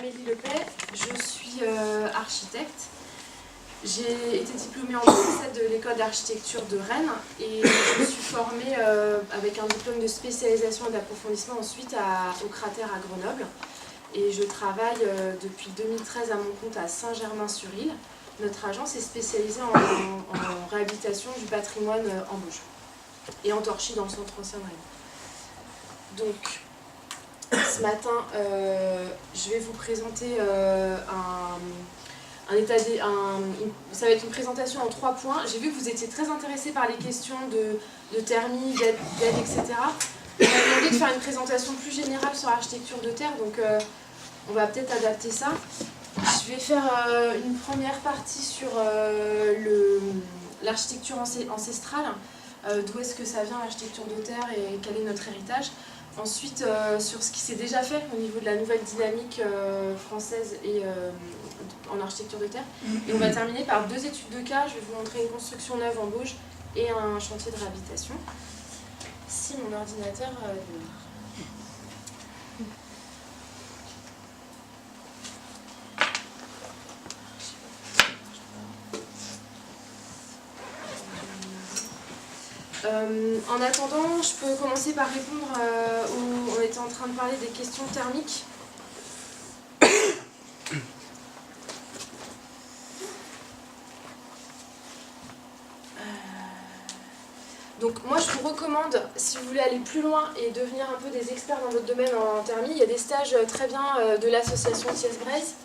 Amélie Lepay, je suis architecte. J'ai été diplômée en 2007 de l'école d'architecture de Rennes et je suis formée avec un diplôme de spécialisation et d'approfondissement ensuite au Cratère à Grenoble. Et je travaille depuis 2013 à mon compte à Saint-Germain-sur-Île. Notre agence est spécialisée en réhabilitation du patrimoine en Bauge et en torchis dans le centre ancien de Rennes. Donc, ce matin, je vais vous présenter ça va être une présentation en 3 points. J'ai vu que vous étiez très intéressés par les questions de thermie, d'aide, etc. On m'a demandé de faire une présentation plus générale sur l'architecture de terre, donc on va peut-être adapter ça. Je vais faire une première partie sur l'architecture ancestrale, d'où est-ce que ça vient l'architecture de terre et quel est notre héritage. Ensuite, sur ce qui s'est déjà fait au niveau de la nouvelle dynamique française et en architecture de terre. Et on va terminer par 2 études de cas. Je vais vous montrer une construction neuve en Bauge et un chantier de réhabilitation. Si mon ordinateur démarre. En attendant, je peux commencer par répondre où on était en train de parler des questions thermiques. Donc moi je vous recommande, si vous voulez aller plus loin et devenir un peu des experts dans votre domaine en thermie, il y a des stages très bien de l'association Thiès-Braise.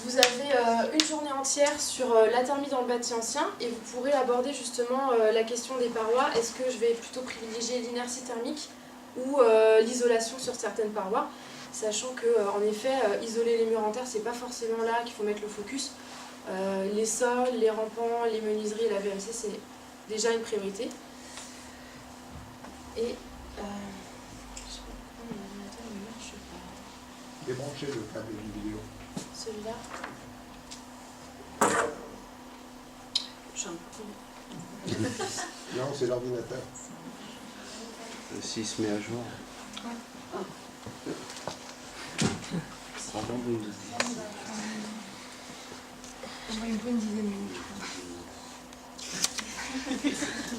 Vous avez une journée entière sur la thermie dans le bâti ancien et vous pourrez aborder justement la question des parois. Est-ce que je vais plutôt privilégier l'inertie thermique ou l'isolation sur certaines parois, sachant que en effet, isoler les murs en terre, c'est pas forcément là qu'il faut mettre le focus. Les sols, les rampants, les menuiseries et la VMC, c'est déjà une priorité. Et je sais pas pourquoi mon ordinateur ne marche pas. Débranchez le câble d'une vidéo. Celui-là. Je suis un peu con. Non, c'est l'ordinateur. S'il se met à jour. Pardon, vous nous dites. Une bonne dizaine de minutes.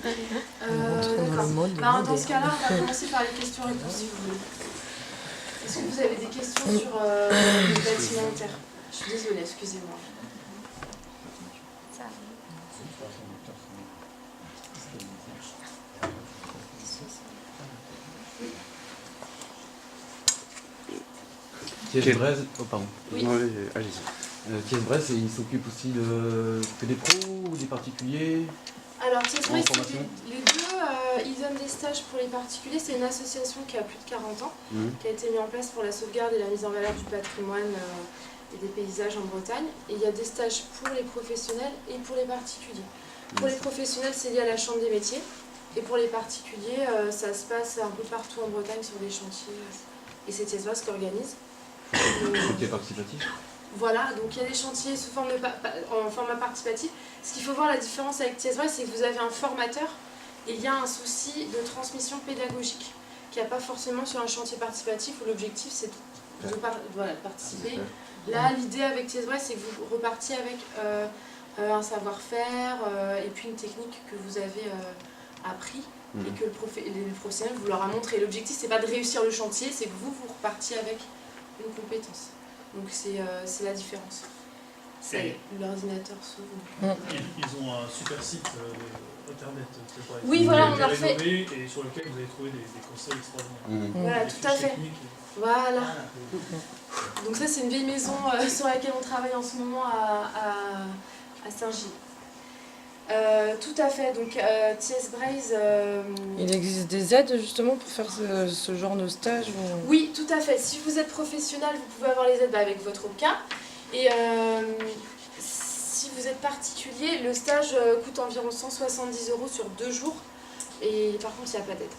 D'accord. Dans ce cas-là, on va commencer par les questions-réponses si vous voulez. Est-ce que vous avez des questions sur le bâtiment en terre? Je suis désolée, excusez-moi. Thiès-Braise, oh pardon. Oui. Allez-y. Thiès-Braise, il s'occupe aussi que des pros ou des particuliers? Alors, Thiès-Braise, formation. les deux, ils donnent des stages pour les particuliers. C'est une association qui a plus de 40 ans, qui a été mise en place pour la sauvegarde et la mise en valeur du patrimoine et des paysages en Bretagne. Et il y a des stages pour les professionnels et pour les particuliers. Pour les professionnels, c'est lié à la Chambre des métiers. Et pour les particuliers, ça se passe un peu partout en Bretagne sur des chantiers. Et c'est Thiès-Braise qui organise. Chantier participatif. Voilà, donc il y a des chantiers sous forme en format participatif. Ce qu'il faut voir la différence avec Thiès-Braise, c'est que vous avez un formateur et il y a un souci de transmission pédagogique qu'il n'y a pas forcément sur un chantier participatif où l'objectif c'est de participer. Là, l'idée avec Thiès-Braise, c'est que vous repartiez avec un savoir-faire et puis une technique que vous avez appris et que les professionnels vous leur a montré. L'objectif, c'est pas de réussir le chantier, c'est que vous repartiez avec une compétence. Donc c'est la différence. Ça y est, l'ordinateur s'ouvre. Ils ont un super site internet, Oui, voilà, on a refait. Et sur lequel vous avez trouvé des conseils extraordinaires. Voilà, Des tout à fiches fait. techniques. Voilà. Donc ça, c'est une vieille maison sur laquelle on travaille en ce moment à Saint-Gilles. Tout à fait, donc Thiès-Braise... Il existe des aides justement pour faire ce genre de stage ou... Oui, tout à fait. Si vous êtes professionnel, vous pouvez avoir les aides avec votre cas. Et si vous êtes particulier, le stage coûte environ 170 € sur 2 jours. Et par contre, il n'y a pas d'aide.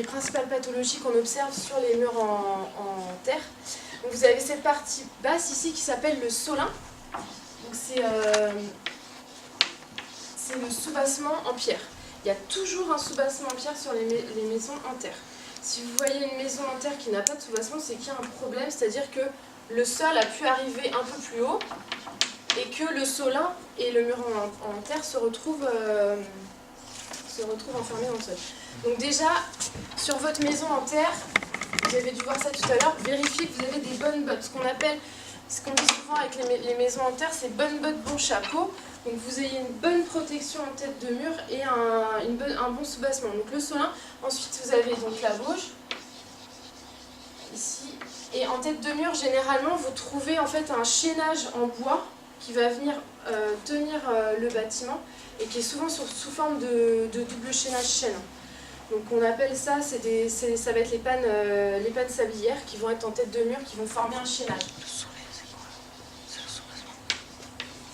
principales pathologies qu'on observe sur les murs en terre. Donc vous avez cette partie basse ici qui s'appelle le solin. Donc c'est le soubassement en pierre. Il y a toujours un soubassement en pierre sur les maisons en terre. Si vous voyez une maison en terre qui n'a pas de soubassement, c'est qu'il y a un problème, c'est-à-dire que le sol a pu arriver un peu plus haut et que le solin et le mur en terre se retrouvent enfermés dans le sol. Donc déjà, sur votre maison en terre, vous avez dû voir ça tout à l'heure, vérifiez que vous avez des bonnes bottes. Ce qu'on dit souvent avec les maisons en terre, c'est bonnes bottes, bon chapeau. Donc vous ayez une bonne protection en tête de mur et un bon soubassement. Donc le solin, ensuite vous avez donc la bauge, ici. Et en tête de mur, généralement, vous trouvez en fait un chaînage en bois qui va venir tenir le bâtiment et qui est souvent sous forme de double chaînage chaîne. Donc on appelle ça, ça va être les pannes sablières qui vont être en tête de mur, qui vont former un chaînage.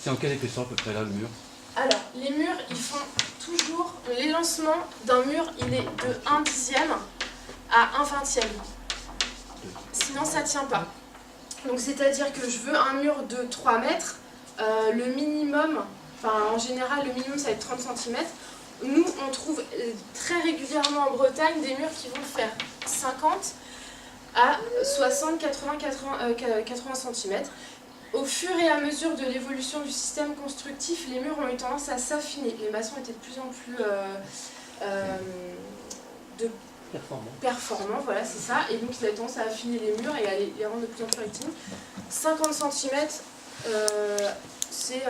C'est en quelle épaisseur à peu près là le mur? Alors, les murs, ils font toujours... L'élancement d'un mur, il est de 1/10 à 1/20. Sinon, ça ne tient pas. Donc, c'est-à-dire que je veux un mur de 3 mètres. Le minimum, en général, le minimum, ça va être 30 cm. Nous, on trouve très régulièrement en Bretagne des murs qui vont faire 50 à 60, 80 cm. Au fur et à mesure de l'évolution du système constructif, les murs ont eu tendance à s'affiner. Les maçons étaient de plus en plus performants, voilà, c'est ça. Et donc ils avaient tendance à affiner les murs et à les rendre de plus en plus rectilignes. 50 cm, c'est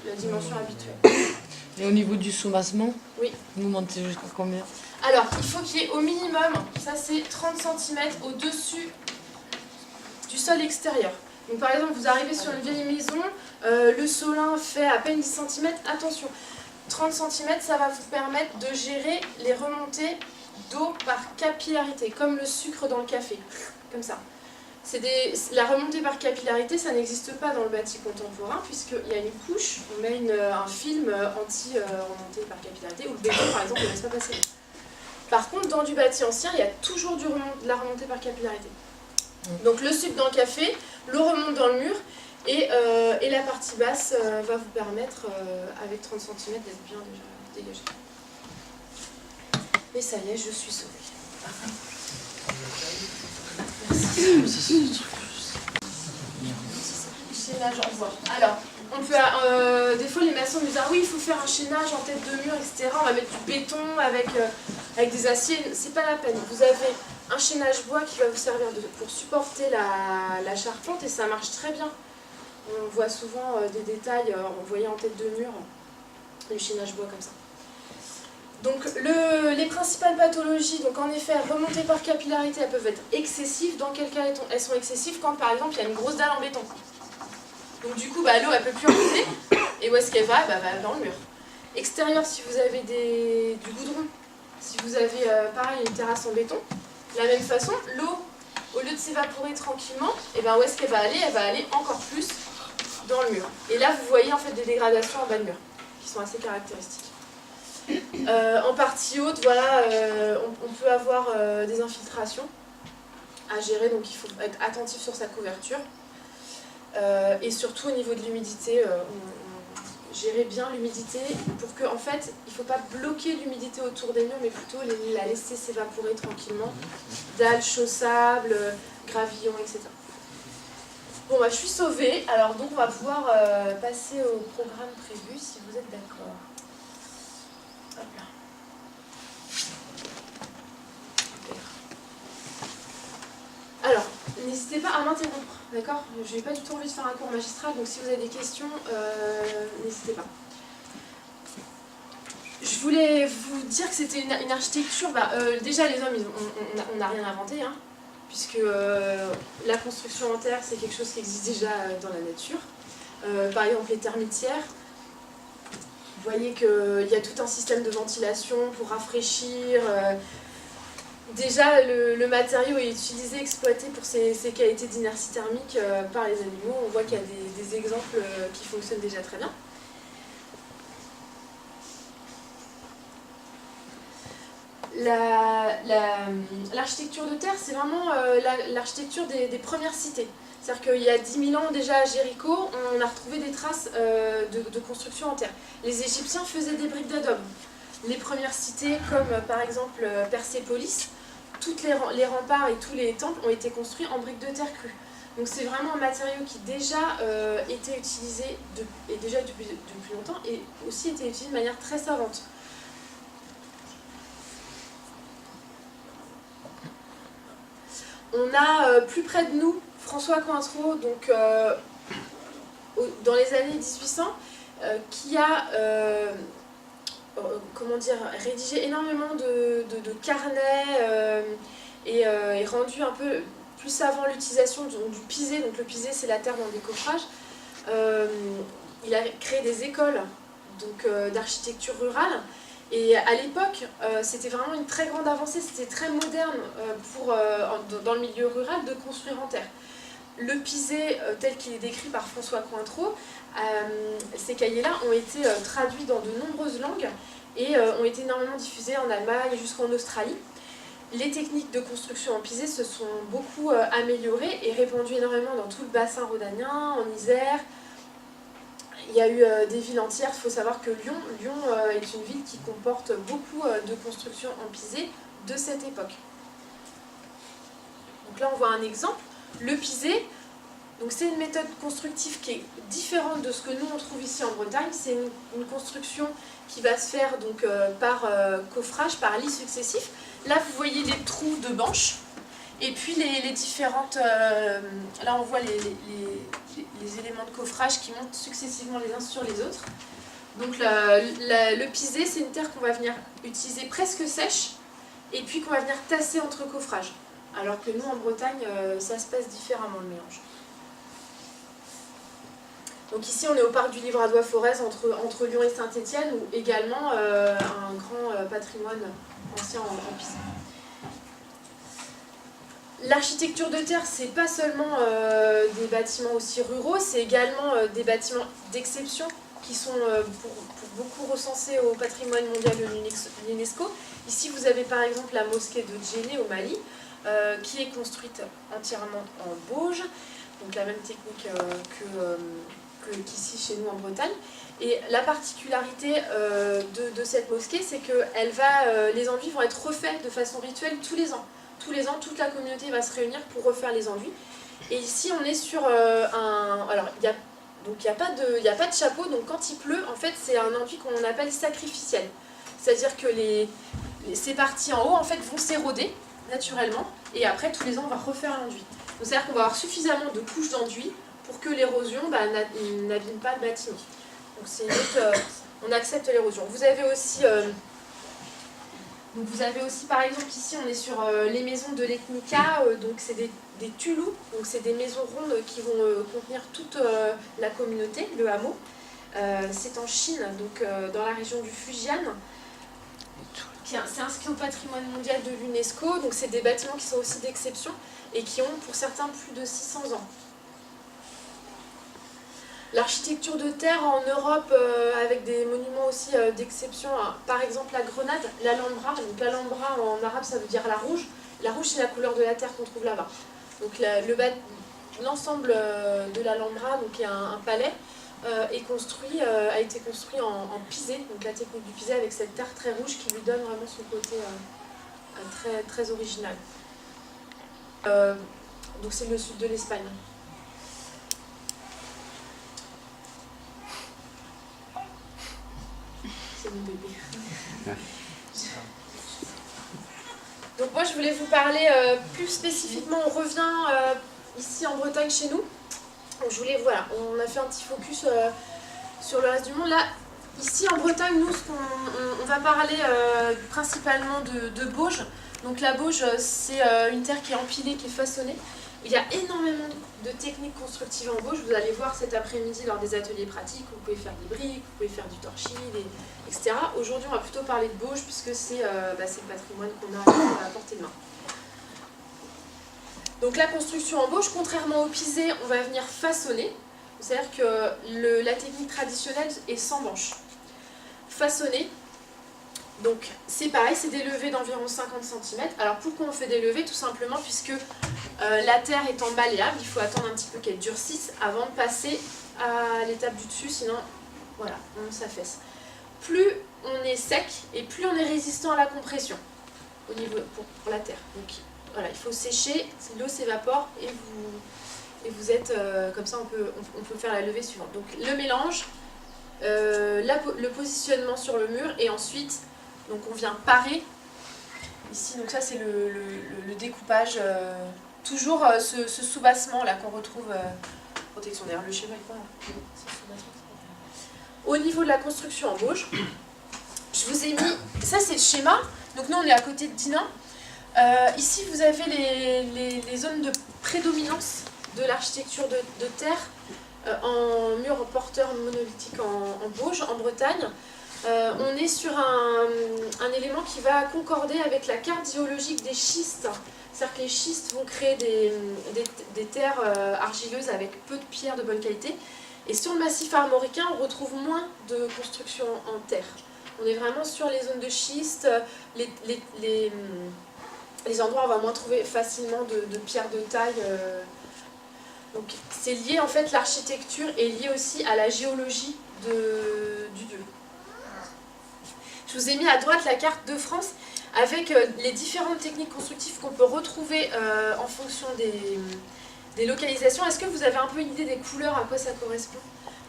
la dimension habituelle. Et au niveau du soubassement, oui. Vous montez jusqu'à combien? Alors, il faut qu'il y ait au minimum, ça c'est 30 cm au-dessus du sol extérieur. Donc par exemple, vous arrivez sur une vieille maison, le solin fait à peine 10 cm, attention, 30 cm, ça va vous permettre de gérer les remontées d'eau par capillarité, comme le sucre dans le café, comme ça. La remontée par capillarité, ça n'existe pas dans le bâti contemporain, puisqu'il y a une couche, on met un film anti-remontée par capillarité, ou le béton par exemple ne laisse pas passer. Par contre, dans du bâti ancien, il y a toujours de la remontée par capillarité. Donc le sucre dans le café, l'eau remonte dans le mur et la partie basse va vous permettre, avec 30 cm, d'être bien déjà dégagé. Et ça y est, je suis sauvée. Merci. Chaînage en bois. Alors, on peut, des fois les maçons nous disent ah oui, il faut faire un chaînage en tête de mur, etc. On va mettre du béton avec des aciers. C'est pas la peine. Vous avez un chaînage bois qui va vous servir pour supporter la charpente et ça marche très bien. On voit souvent des détails, on voyait en tête de mur le chaînage bois comme ça. Donc les principales pathologies, donc en effet, remontées par capillarité, elles peuvent être excessives. Dans quel cas elles sont excessives? Quand par exemple il y a une grosse dalle en béton. Donc du coup, l'eau elle peut plus remonter. Et où est-ce qu'elle va? Elle va dans le mur. Extérieur, si vous avez du goudron, si vous avez pareil une terrasse en béton, de la même façon, l'eau, au lieu de s'évaporer tranquillement, et où est-ce qu'elle va aller? Elle va aller encore plus dans le mur. Et là, vous voyez en fait des dégradations en bas de mur, qui sont assez caractéristiques. En partie haute, voilà, on peut avoir des infiltrations à gérer, donc il faut être attentif sur sa couverture. Et surtout au niveau de l'humidité, gérer bien l'humidité pour que, en fait, il ne faut pas bloquer l'humidité autour des murs, mais plutôt la laisser s'évaporer tranquillement. Dalles, chaussables, gravillons, etc. Bon, je suis sauvée, alors donc on va pouvoir passer au programme prévu si vous êtes d'accord. Hop là. Alors, n'hésitez pas à m'interrompre, d'accord? Je n'ai pas du tout envie de faire un cours magistral, donc si vous avez des questions, n'hésitez pas. Je voulais vous dire que c'était une architecture... déjà, les hommes, on n'a rien inventé, hein, puisque la construction en terre, c'est quelque chose qui existe déjà dans la nature. Par exemple, les termitières. Vous voyez qu'il y a tout un système de ventilation pour rafraîchir. Déjà, le matériau est utilisé, exploité pour ses qualités d'inertie thermique par les animaux. On voit qu'il y a des exemples qui fonctionnent déjà très bien. L'architecture de terre, c'est vraiment l'architecture des premières cités. C'est-à-dire qu'il y a 10 000 ans déjà à Jéricho, on a retrouvé des traces de construction en terre. Les Égyptiens faisaient des briques d'adobe. Les premières cités, comme par exemple Persépolis, toutes les remparts et tous les temples ont été construits en briques de terre crue. Donc c'est vraiment un matériau qui déjà était utilisé depuis longtemps et aussi était utilisé de manière très savante. On a plus près de nous François Cointreau, donc, dans les années 1800, qui a rédigé énormément de carnets et rendu un peu plus savant l'utilisation du pisé. Donc le pisé, c'est la terre dans des coffrages. Il a créé des écoles d'architecture rurale. Et à l'époque, c'était vraiment une très grande avancée, c'était très moderne dans le milieu rural de construire en terre. Le pisé, tel qu'il est décrit par François Cointreau, ces cahiers-là ont été traduits dans de nombreuses langues et ont été énormément diffusés en Allemagne jusqu'en Australie. Les techniques de construction en pisé se sont beaucoup améliorées et répandues énormément dans tout le bassin rhodanien, en Isère. Il y a eu des villes entières. Il faut savoir que Lyon est une ville qui comporte beaucoup de constructions en pisé de cette époque. Donc là, on voit un exemple. Le pisé, c'est une méthode constructive qui est différente de ce que nous on trouve ici en Bretagne. C'est une construction qui va se faire par coffrage, par lits successifs. Là, vous voyez les trous de banches. Et puis les différentes... là, on voit les éléments de coffrage qui montent successivement les uns sur les autres. Donc le pisé, c'est une terre qu'on va venir utiliser presque sèche et puis qu'on va venir tasser entre coffrages. Alors que nous, en Bretagne, ça se passe différemment, le mélange. Donc ici, on est au parc du Livradois-Forez, entre Lyon et Saint-Étienne, où également un grand patrimoine ancien en pisé. L'architecture de terre, c'est pas seulement des bâtiments aussi ruraux, c'est également des bâtiments d'exception qui sont pour beaucoup recensés au patrimoine mondial de l'UNESCO. Ici, vous avez par exemple la mosquée de Djenné au Mali, qui est construite entièrement en bauge, donc la même technique qu'ici chez nous en Bretagne. Et la particularité de cette mosquée, c'est que les enduits vont être refaits de façon rituelle tous les ans. Tous les ans, toute la communauté va se réunir pour refaire les enduits. Et ici, on est sur alors, il n'y a pas de chapeau, donc quand il pleut, en fait, c'est un enduit qu'on appelle sacrificiel. C'est-à-dire que ces parties en haut, en fait, vont s'éroder naturellement, et après, tous les ans, on va refaire l'enduit. Donc, c'est-à-dire qu'on va avoir suffisamment de couches d'enduit pour que l'érosion n'abîme pas le bâtiment. Donc, c'est on accepte l'érosion. Vous avez aussi, par exemple, ici, on est sur les maisons de l'Ethnica, donc c'est des tulous, donc c'est des maisons rondes qui vont contenir toute la communauté, le hameau. C'est en Chine, donc dans la région du Fujian. C'est inscrit au patrimoine mondial de l'UNESCO, donc c'est des bâtiments qui sont aussi d'exception et qui ont pour certains plus de 600 ans. L'architecture de terre en Europe, avec des monuments aussi d'exception, par exemple la Grenade, l'Alhambra. Donc l'Alhambra en arabe ça veut dire la rouge. La rouge c'est la couleur de la terre qu'on trouve là-bas. Donc l'ensemble de l'Alhambra, donc il y a un palais, a été construit en pisé, donc la technique du pisé avec cette terre très rouge qui lui donne vraiment son côté très, très original. Donc c'est le sud de l'Espagne. C'est mon bébé. Donc moi je voulais vous parler plus spécifiquement, on revient ici en Bretagne chez nous. Donc je voulais, voilà, on a fait un petit focus sur le reste du monde. Là, ici en Bretagne, nous, on va parler principalement de bauge. Donc la bauge, c'est une terre qui est empilée, qui est façonnée. Il y a énormément de techniques constructives en bauge. Vous allez voir cet après-midi lors des ateliers pratiques, vous pouvez faire des briques, vous pouvez faire du torchis, etc. Aujourd'hui, on va plutôt parler de bauge puisque c'est le patrimoine qu'on a à portée de main. Donc la construction en bauge, contrairement au pisé, on va venir façonner. C'est-à-dire que la technique traditionnelle est sans banche. Façonner, Donc c'est pareil, c'est des levées d'environ 50 cm. Alors pourquoi on fait des levées? Tout simplement puisque la terre étant malléable, il faut attendre un petit peu qu'elle durcisse avant de passer à l'étape du dessus, sinon voilà, on s'affaisse. Plus on est sec et plus on est résistant à la compression au niveau pour la terre. Donc voilà, il faut sécher, l'eau s'évapore et vous êtes comme ça, on peut faire la levée suivante. Donc le mélange, le positionnement sur le mur et ensuite donc on vient parer ici. Donc ça c'est le découpage, toujours ce soubassement là qu'on retrouve, protection d'ailleurs, le schéma est pas là. C'est le soubassement. Au niveau de la construction en bauge, je vous ai mis, ça c'est le schéma, donc nous on est à côté de Dinan. Ici vous avez les zones de prédominance de l'architecture de terre en mur porteur monolithique en Bauge, en Bretagne. On est sur un élément qui va concorder avec la carte géologique des schistes. C'est-à-dire que les schistes vont créer des terres argileuses avec peu de pierres de bonne qualité. Et sur le massif armoricain, on retrouve moins de construction en terre. On est vraiment sur les zones de schiste, les endroits où on va moins trouver facilement de pierres de taille. Donc c'est lié, en fait, l'architecture est liée aussi à la géologie du lieu. Je vous ai mis à droite la carte de France avec les différentes techniques constructives qu'on peut retrouver en fonction des localisations. Est-ce que vous avez un peu une idée des couleurs, à quoi ça correspond?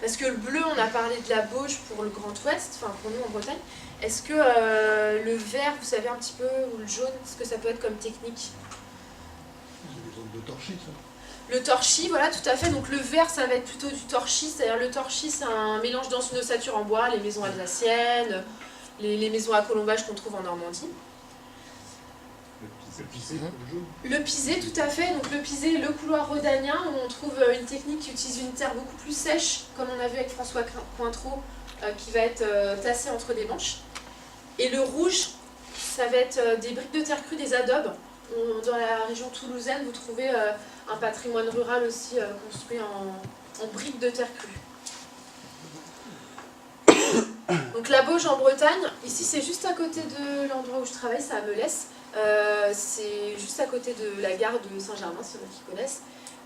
Parce que le bleu, on a parlé de la Bauge pour le Grand Ouest, enfin pour nous en Bretagne. Est-ce que le vert, vous savez un petit peu, ou le jaune, ce que ça peut être comme technique? C'est des zones de torchis, ça. Le torchis, voilà, tout à fait. Donc le vert, ça va être plutôt du torchis. C'est-à-dire le torchis, c'est un mélange dans une ossature en bois, les maisons alsaciennes, les maisons à colombage qu'on trouve en Normandie. Le pisé, le jaune. Le pisé, tout à fait. Donc le pisé, le couloir rhodanien, où on trouve une technique qui utilise une terre beaucoup plus sèche, comme on a vu avec François Cointreau, qui va être tassée entre des manches. Et le rouge, ça va être des briques de terre crue, des adobes. Dans la région toulousaine, vous trouvez un patrimoine rural aussi construit en briques de terre crue. Donc la Bauge en Bretagne, ici c'est juste à côté de l'endroit où je travaille, c'est à Melès. C'est juste à côté de la gare de Saint-Germain, ceux qui connaissent,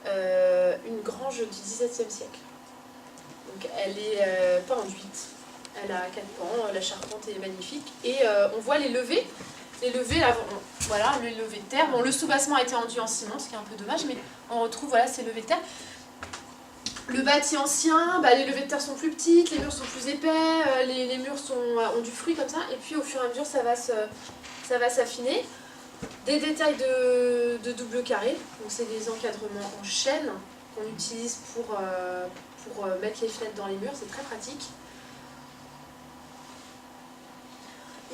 une grange du XVIIe siècle. Donc elle est pas enduite, elle a 4 pans, la charpente est magnifique et on voit les levées. Les levées, là, voilà, les levées de terre. Bon, le soubassement a été enduit en ciment, ce qui est un peu dommage, mais on retrouve voilà, ces levées de terre. Le bâti ancien, les levées de terre sont plus petites, les murs sont plus épais, les murs ont du fruit comme ça, et puis au fur et à mesure ça va s'affiner. Des détails de double carré, donc c'est des encadrements en chaîne qu'on utilise pour mettre les fenêtres dans les murs, c'est très pratique.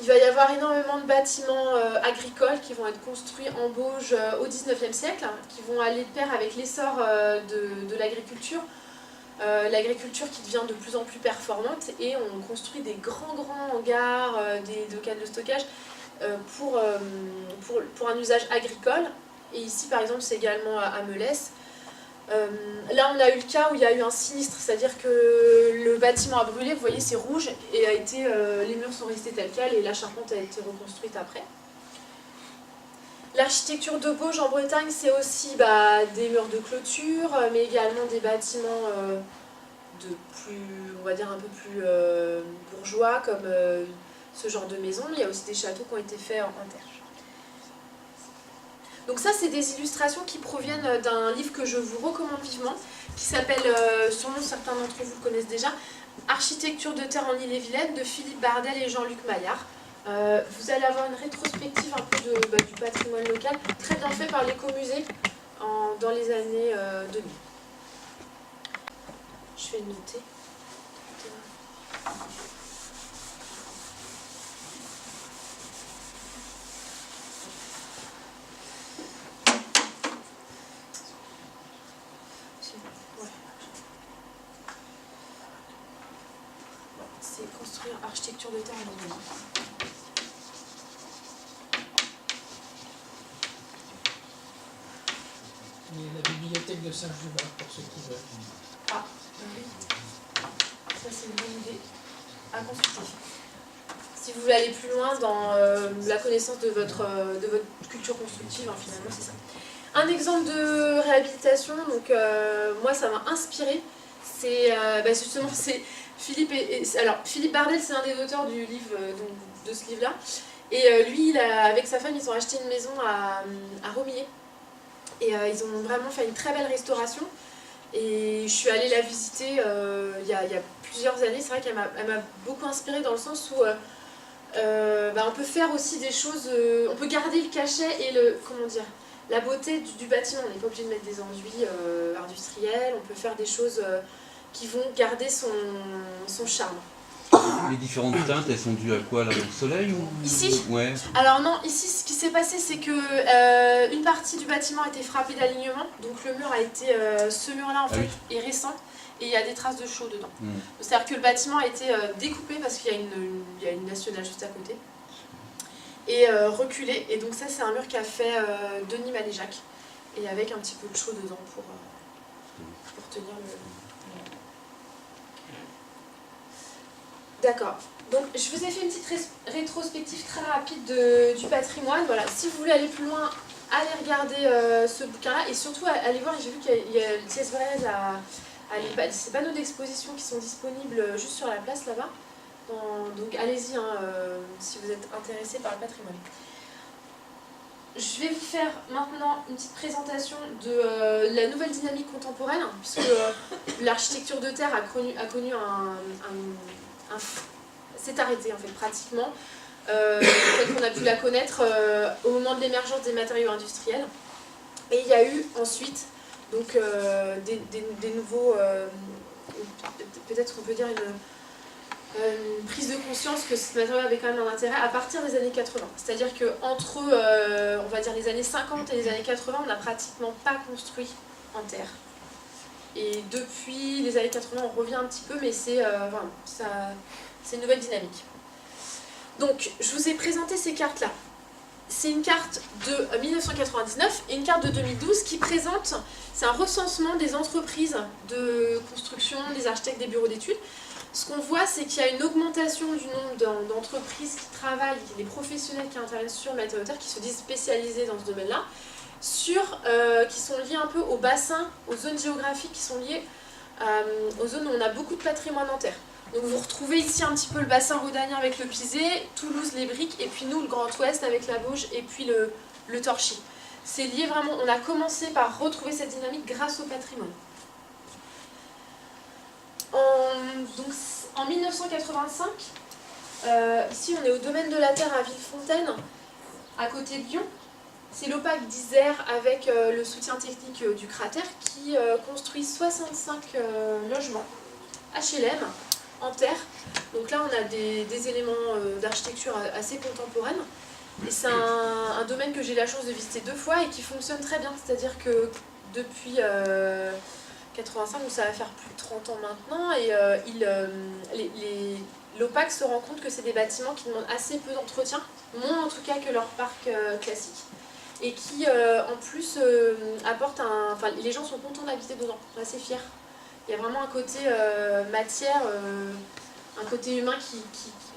Il va y avoir énormément de bâtiments agricoles qui vont être construits en Bauge au XIXe siècle, qui vont aller de pair avec l'essor de l'agriculture. L'agriculture qui devient de plus en plus performante et on construit des grands hangars, des canes de stockage pour un usage agricole. Et ici par exemple c'est également à Melès. Là on a eu le cas où il y a eu un sinistre, c'est-à-dire que le bâtiment a brûlé, vous voyez c'est rouge, et les murs sont restés tels quels et la charpente a été reconstruite après. L'architecture de Bauge en Bretagne, c'est aussi des murs de clôture, mais également des bâtiments on va dire un peu plus bourgeois, comme ce genre de maison. Il y a aussi des châteaux qui ont été faits en terre. Donc ça, c'est des illustrations qui proviennent d'un livre que je vous recommande vivement, qui s'appelle, sûrement certains d'entre vous le connaissent déjà, Architecture de terre en Ille-et-Vilaine, de Philippe Bardel et Jean-Luc Maillard. Vous allez avoir une rétrospective un peu du patrimoine local, très bien fait par l'écomusée dans les années 2000. Je vais le noter. C'est construire architecture de terre en Ille-et-Vilaine. Et la bibliothèque de Saint-Juvin, pour ceux qui veulent. Ah, oui. Ça c'est une bonne idée à consulter. si vous voulez aller plus loin dans la connaissance de votre culture constructive, hein, finalement c'est ça. Un exemple de réhabilitation, donc moi ça m'a inspiré, c'est justement c'est Philippe, alors Philippe Bardel, c'est un des auteurs du livre, de ce livre-là, et lui, avec sa femme, ils ont acheté une maison à Romilly, et ils ont vraiment fait une très belle restauration, et je suis allée la visiter il y a plusieurs années. C'est vrai qu'elle m'a beaucoup inspirée dans le sens où on peut faire aussi des choses, on peut garder le cachet et la beauté du bâtiment. On n'est pas obligé de mettre des enduits industriels, on peut faire des choses qui vont garder son charme. Les différentes teintes, elles sont dues à quoi là, au soleil ou... Ici Ouais. Alors non, ici ce qui s'est passé c'est que une partie du bâtiment a été frappée d'alignement, donc le mur a été, ce mur-là en fait est récent et il y a des traces de chaux dedans. C'est-à-dire que le bâtiment a été découpé parce qu'il y a une nationale juste à côté et reculé, et donc ça c'est un mur qu'a fait Denis Maléjac et avec un petit peu de chaux dedans pour tenir le... D'accord. Donc je vous ai fait une petite rétrospective très rapide du patrimoine. Voilà, si vous voulez aller plus loin, allez regarder ce bouquin-là, et surtout allez voir, j'ai vu qu'il y a le Thiès Vraise ces panneaux d'exposition qui sont disponibles juste sur la place là-bas. Donc allez-y si vous êtes intéressé par le patrimoine. Je vais vous faire maintenant une petite présentation de la nouvelle dynamique contemporaine, puisque l'architecture de terre a connu s'est arrêtée en fait pratiquement, telle qu'on a pu la connaître au moment de l'émergence des matériaux industriels. Et il y a eu ensuite donc, des nouveaux, peut-être on peut dire une prise de conscience que ce matériau avait quand même un intérêt à partir des années 80. C'est-à-dire qu'entre on va dire les années 50 et les années 80, on n'a pratiquement pas construit en terre. Et depuis les années 80, on revient un petit peu, mais c'est une nouvelle dynamique. Donc, je vous ai présenté ces cartes-là. C'est une carte de 1999 et une carte de 2012 qui présente, c'est un recensement des entreprises de construction, des architectes, des bureaux d'études. Ce qu'on voit, c'est qu'il y a une augmentation du nombre d'entreprises qui travaillent, des professionnels qui interviennent sur le matériau de terre, qui se disent spécialisés dans ce domaine-là, qui sont liés un peu au bassin, aux zones géographiques qui sont liées aux zones où on a beaucoup de patrimoine en terre. Donc vous retrouvez ici un petit peu le bassin rhodanien avec le Pisé, Toulouse, les Briques, et puis nous, le Grand Ouest avec la Bauge et puis le Torchy. C'est lié vraiment, on a commencé par retrouver cette dynamique grâce au patrimoine. En 1985, ici on est au domaine de la Terre à Villefontaine, à côté de Lyon. C'est l'OPAC d'Isère avec le soutien technique du cratère qui construit 65 logements HLM en terre. Donc là on a des éléments d'architecture assez contemporaine. Et c'est un domaine que j'ai la chance de visiter 2 fois et qui fonctionne très bien. C'est-à-dire que depuis 85, donc ça va faire plus de 30 ans maintenant, et l'OPAC se rend compte que c'est des bâtiments qui demandent assez peu d'entretien, moins en tout cas que leur parc classique, et qui en plus apportent enfin les gens sont contents d'habiter dedans, sont assez fiers. Il y a vraiment un côté matière, un côté humain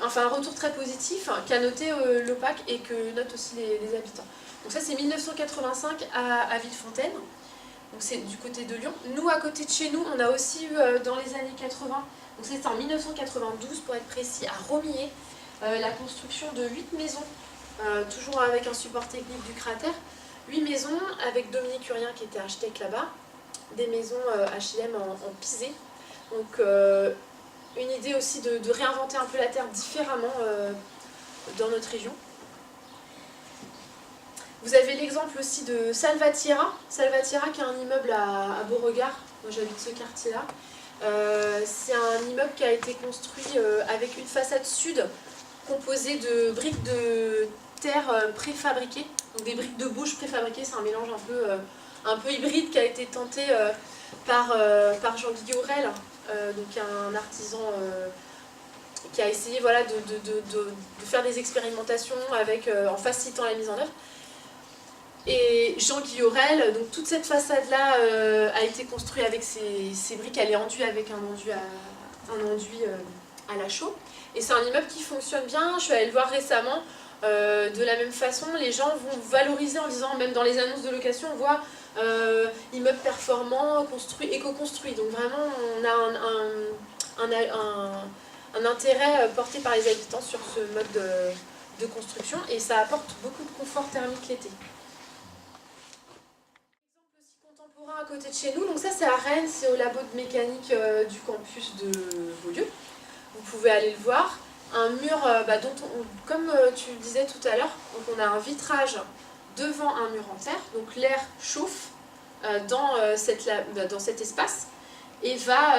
enfin un retour très positif qu'a noté l'OPAC et que notent aussi les habitants. Donc ça c'est 1985 à Villefontaine. Donc c'est du côté de Lyon. Nous, à côté de chez nous, on a aussi eu dans les années 80, donc c'était en 1992 pour être précis, à Romilly, la construction de 8 maisons, toujours avec un support technique du cratère. 8 maisons avec Dominique Urien qui était architecte là-bas, des maisons HLM en Pisé. Donc une idée aussi de réinventer un peu la terre différemment dans notre région. Vous avez l'exemple aussi de Salvatierra. Salvatierra qui est un immeuble à Beauregard. Moi j'habite ce quartier-là. C'est un immeuble qui a été construit avec une façade sud composée de briques de terre préfabriquées. Donc des briques de bouche préfabriquées, c'est un mélange un peu hybride qui a été tenté par Jean-Guy Aurel, donc un artisan qui a essayé voilà, de faire des expérimentations en facilitant la mise en œuvre. Et Jean-Guy Aurel, donc toute cette façade-là a été construite avec ces briques, elle est enduite avec un enduit à la chaux. Et c'est un immeuble qui fonctionne bien, je suis allée le voir récemment. De la même façon, les gens vont valoriser en disant, même dans les annonces de location, on voit immeuble performant, construit, éco-construit. Donc vraiment, on a un intérêt porté par les habitants sur ce mode de construction et ça apporte beaucoup de confort thermique l'été. Exemple aussi contemporain à côté de chez nous, donc ça c'est à Rennes, c'est au labo de mécanique du campus de Beaulieu. Vous pouvez aller le voir. Un mur dont comme tu disais tout à l'heure, on a un vitrage devant un mur en terre, donc l'air chauffe dans cet espace et va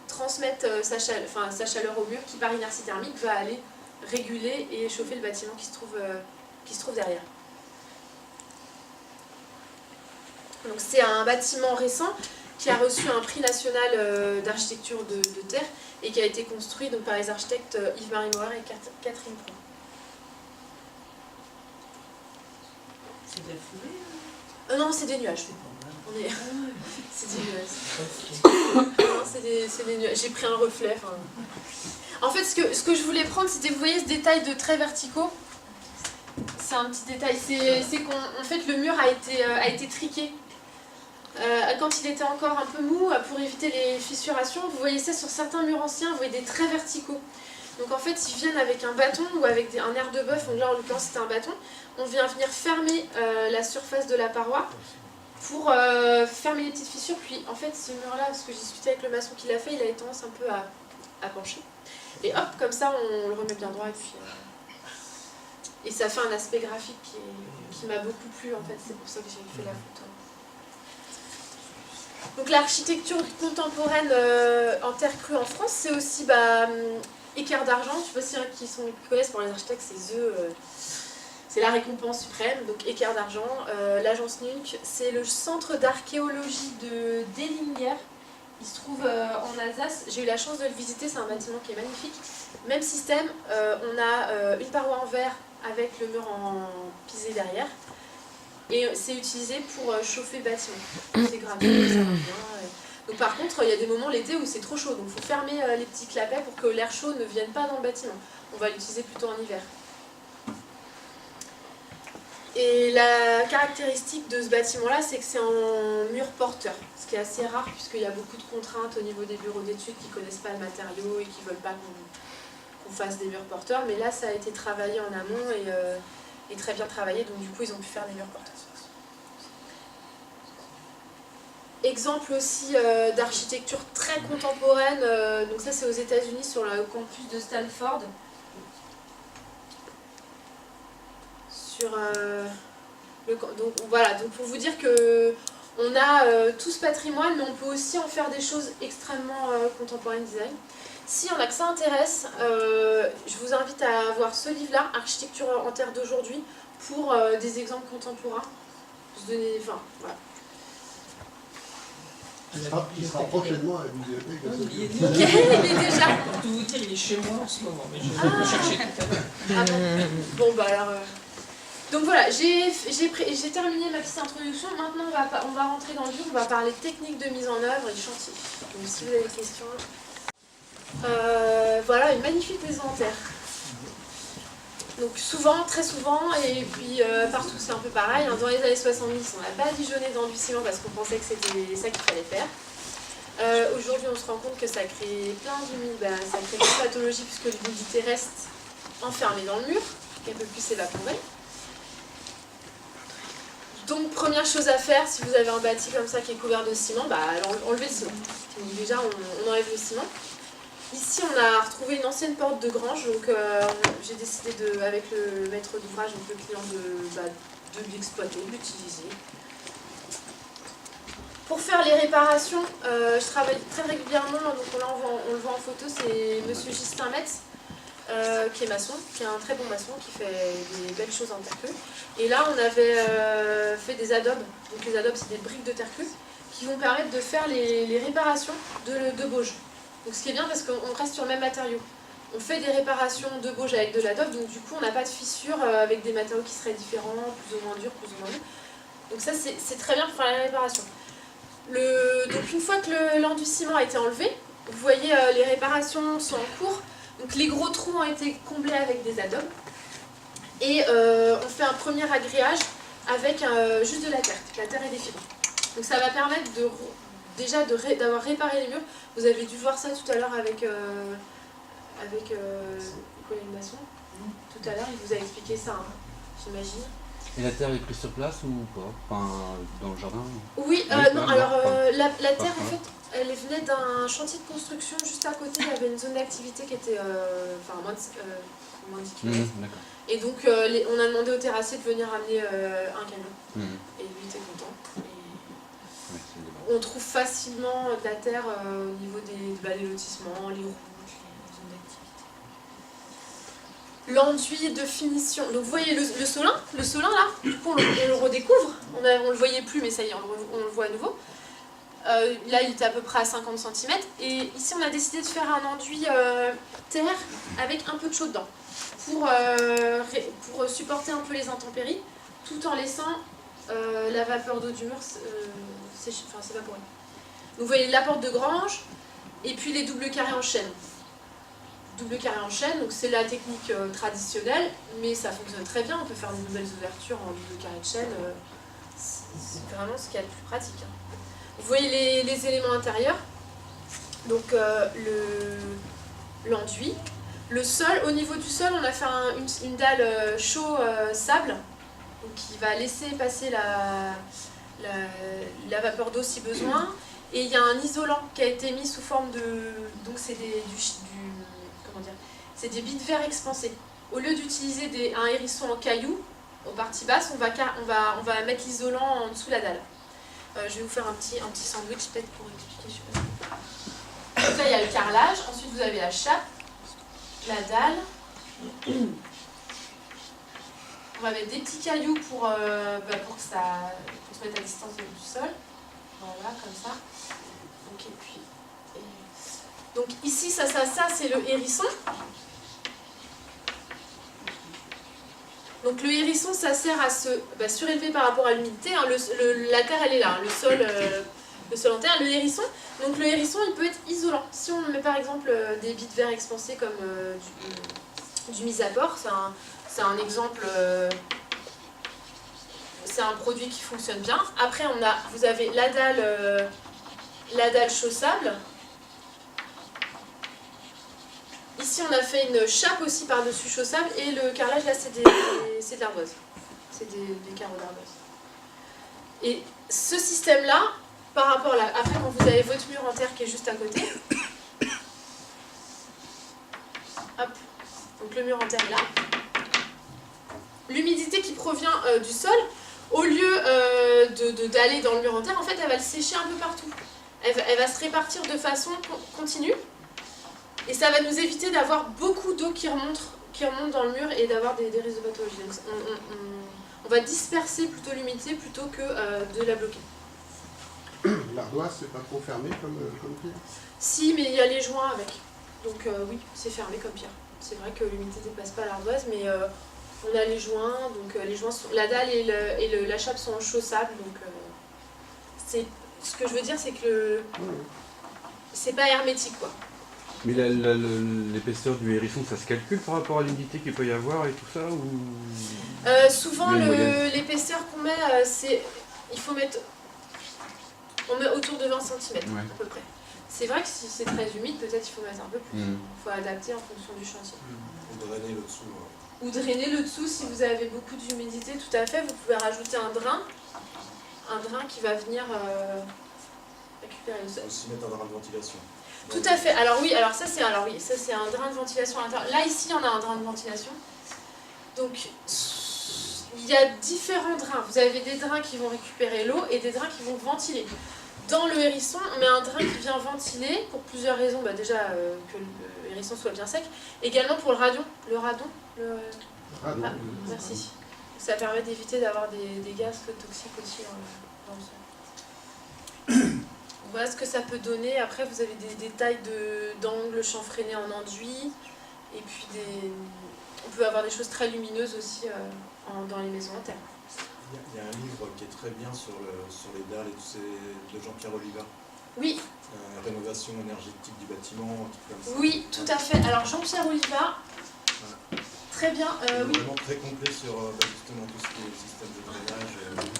transmettre sa chaleur au mur qui par inertie thermique va aller réguler et chauffer le bâtiment qui se trouve derrière. Donc c'est un bâtiment récent qui a reçu un prix national d'architecture de terre et qui a été construit donc, par les architectes Yves-Marie Morer et Catherine Proulx. C'est de la fumée Non, c'est des nuages. C'est des nuages. Non, c'est des nuages. J'ai pris un reflet. En fait, ce que je voulais prendre, c'était, vous voyez ce détail de traits verticaux. C'est un petit détail. C'est qu'en fait, le mur a été triqué. Quand il était encore un peu mou, pour éviter les fissurations, vous voyez ça sur certains murs anciens, vous voyez des traits verticaux. Donc en fait, ils viennent avec un bâton ou avec un air de bœuf, donc là en l'occurrence c'était un bâton, on vient venir fermer la surface de la paroi pour fermer les petites fissures, puis en fait ce mur-là, parce que j'ai discuté avec le maçon qui l'a fait, il a tendance un peu à pencher. Et hop, comme ça on le remet bien droit et puis... Et ça fait un aspect graphique qui m'a beaucoup plu en fait, c'est pour ça que j'ai fait la photo. Donc l'architecture contemporaine en terre crue en France, c'est aussi Équerre d'Argent. Je ne sais pas si qui connaissent pour les architectes, c'est la récompense suprême. Donc Équerre d'Argent, l'agence NUC, c'est le centre d'archéologie de Dellinger. Il se trouve en Alsace. J'ai eu la chance de le visiter, c'est un bâtiment qui est magnifique. Même système, on a une paroi en verre avec le mur en pisé derrière. Et c'est utilisé pour chauffer le bâtiment. C'est gratuit, ça va bien. Donc par contre, il y a des moments l'été où c'est trop chaud. Donc il faut fermer les petits clapets pour que l'air chaud ne vienne pas dans le bâtiment. On va l'utiliser plutôt en hiver. Et la caractéristique de ce bâtiment-là, c'est que c'est en mur porteur. Ce qui est assez rare puisqu'il y a beaucoup de contraintes au niveau des bureaux d'études qui ne connaissent pas le matériau et qui ne veulent pas qu'on fasse des murs porteurs. Mais là, ça a été travaillé en amont et très bien travaillé. Donc du coup, ils ont pu faire des murs porteurs. Exemple aussi d'architecture très contemporaine, donc ça c'est aux États-Unis sur le campus de Stanford. Donc voilà, donc pour vous dire que on a tout ce patrimoine, mais on peut aussi en faire des choses extrêmement contemporaines design. Si il y en a que ça intéresse, je vous invite à voir ce livre-là, Architecture en terre d'aujourd'hui, pour des exemples contemporains. Voilà. Il sera prochainement à la bibliothèque. Il est Il est déjà. Pour tout vous dire, il est chez moi en ce moment, mais je vais le chercher tout à l'heure. Ah bon bah alors... Donc voilà, j'ai terminé ma petite introduction. Maintenant on va rentrer dans le vif, on va parler technique de mise en œuvre et chantier. Donc si vous avez des questions... voilà, une magnifique maison en terre. Donc souvent, très souvent, et puis partout c'est un peu pareil. Dans les années 70, on n'a pas dijonné dans du ciment parce qu'on pensait que c'était ça qu'il fallait faire. Aujourd'hui, on se rend compte que ça crée plein ça crée plein de pathologies puisque l'humidité reste enfermée dans le mur, qu'elle ne peut plus s'évaporer. Donc première chose à faire, si vous avez un bâti comme ça qui est couvert de ciment, enlevez le ciment. Donc, déjà, on enlève le ciment. Ici, on a retrouvé une ancienne porte de grange, donc j'ai décidé, avec le maître d'ouvrage, donc le client, de l'exploiter, de l'utiliser. Pour faire les réparations, je travaille très régulièrement, donc là on le voit en photo, c'est monsieur Justin Metz, qui est maçon, qui est un très bon maçon, qui fait des belles choses en terre crue. Et là, on avait fait des adobes, donc les adobes, c'est des briques de terre crue, qui vont permettre de faire les réparations de Bauge. Donc ce qui est bien parce qu'on reste sur le même matériau. On fait des réparations de Bauge avec de l'adobe, donc du coup on n'a pas de fissures avec des matériaux qui seraient différents, plus ou moins durs, plus ou moins durs. Donc ça c'est très bien pour faire les réparations. Donc une fois que l'enduit ciment a été enlevé, vous voyez, les réparations sont en cours. Donc les gros trous ont été comblés avec des adobes. Et on fait un premier agréage avec juste de la terre et des fibres. Donc ça va permettre déjà d'avoir réparé les murs. Vous avez dû voir ça tout à l'heure avec Colin Masson. Tout à l'heure, il vous a expliqué ça, hein, j'imagine. Et la terre est prise sur place ou pas? Enfin, dans le jardin? Oui, non, alors la terre, en fait, elle venait d'un chantier de construction juste à côté. Il y avait une zone d'activité qui était moins de 10 km. D'accord. Et donc, on a demandé au terrassier de venir amener un camion. Et lui était content. Ouais, c'est le débat. On trouve facilement de la terre au niveau des lotissements, les routes, les zones d'activité. L'enduit de finition. Donc vous voyez le solin là, on le redécouvre. On le voyait plus, mais ça y est, on le voit à nouveau. Là, il était à peu près à 50 cm. Et ici, on a décidé de faire un enduit terre avec un peu de chaud dedans. Pour supporter un peu les intempéries, tout en laissant la vapeur d'eau du mur s'évaporer. Donc vous voyez la porte de grange, et puis les doubles carrés en chaîne. Double carré en chaîne, donc c'est la technique traditionnelle, mais ça fonctionne très bien. On peut faire des nouvelles ouvertures en double carré de chaîne. C'est vraiment ce qu'il y a de plus pratique. Vous voyez les éléments intérieurs. Donc l'enduit. Le sol, au niveau du sol, on a fait une dalle chaud sable, donc qui va laisser passer la vapeur d'eau si besoin. Et il y a un isolant qui a été mis sous forme de... Donc c'est c'est des billes de verre expansées. Au lieu d'utiliser un hérisson en cailloux, aux parties basses, on va mettre l'isolant en dessous de la dalle. Je vais vous faire un petit sandwich peut-être pour expliquer. Je sais pas. Donc là, il y a le carrelage. Ensuite, vous avez la chape, la dalle. On va mettre des petits cailloux pour se mettre à distance du sol. Voilà, comme ça. Donc ici, ça c'est le hérisson. Donc le hérisson, ça sert à se surélever par rapport à l'humidité. Hein. La terre, elle est là, hein. le sol en terre. Le hérisson, il peut être isolant. Si on met par exemple des billes de verre expansées comme du Misapor, c'est un exemple, c'est un produit qui fonctionne bien. Après, vous avez la dalle chaussable. Ici, on a fait une chape aussi par-dessus chaussable, et le carrelage, là, c'est de l'ardoise. C'est des carreaux d'ardoise. Et ce système-là, par rapport à après, quand vous avez votre mur en terre qui est juste à côté, hop, donc le mur en terre est là. L'humidité qui provient du sol, au lieu d'aller dans le mur en terre, en fait, elle va le sécher un peu partout. Elle va se répartir de façon continue. Et ça va nous éviter d'avoir beaucoup d'eau qui remonte dans le mur et d'avoir des risques de pathologie. Donc on va disperser plutôt l'humidité plutôt que de la bloquer. L'ardoise, c'est pas trop fermé comme pierre? Si, mais il y a les joints avec. Donc oui, c'est fermé comme pierre. C'est vrai que l'humidité ne passe pas à l'ardoise, mais on a les joints. Donc la dalle et la chape sont en chaussable. Donc ce que je veux dire, c'est que c'est pas hermétique, quoi. Mais l'épaisseur du hérisson, ça se calcule par rapport à l'humidité qu'il peut y avoir et tout ça ou... Souvent, l'épaisseur qu'on met, il faut mettre... On met autour de 20 cm à peu près. C'est vrai que si c'est très humide, peut-être il faut mettre un peu plus. Il faut adapter en fonction du chantier. Ou drainer le dessous. Ou drainer le dessous si vous avez beaucoup d'humidité, tout à fait. Vous pouvez rajouter un drain qui va venir récupérer le sol. Aussi mettre un drain de ventilation. Tout à fait. Alors ça c'est un drain de ventilation à l'intérieur. Là ici on a un drain de ventilation. Donc il y a différents drains. Vous avez des drains qui vont récupérer l'eau et des drains qui vont ventiler. Dans le hérisson, on met un drain qui vient ventiler pour plusieurs raisons. Déjà que le hérisson soit bien sec. Également pour le radon. Merci. Ça permet d'éviter d'avoir des gaz toxiques aussi dans le sol. Voilà ce que ça peut donner. Après, vous avez des détails d'angles chanfreinés en enduit. Et puis, on peut avoir des choses très lumineuses aussi dans les maisons en terre. Il y a un livre qui est très bien sur les dalles et tout de Jean-Pierre Oliva. Oui, rénovation énergétique du bâtiment, un truc comme ça. oui, tout à fait. Alors Jean-Pierre Oliva, très bien, oui. Vraiment très complet sur justement tout ce qui est système de drainage,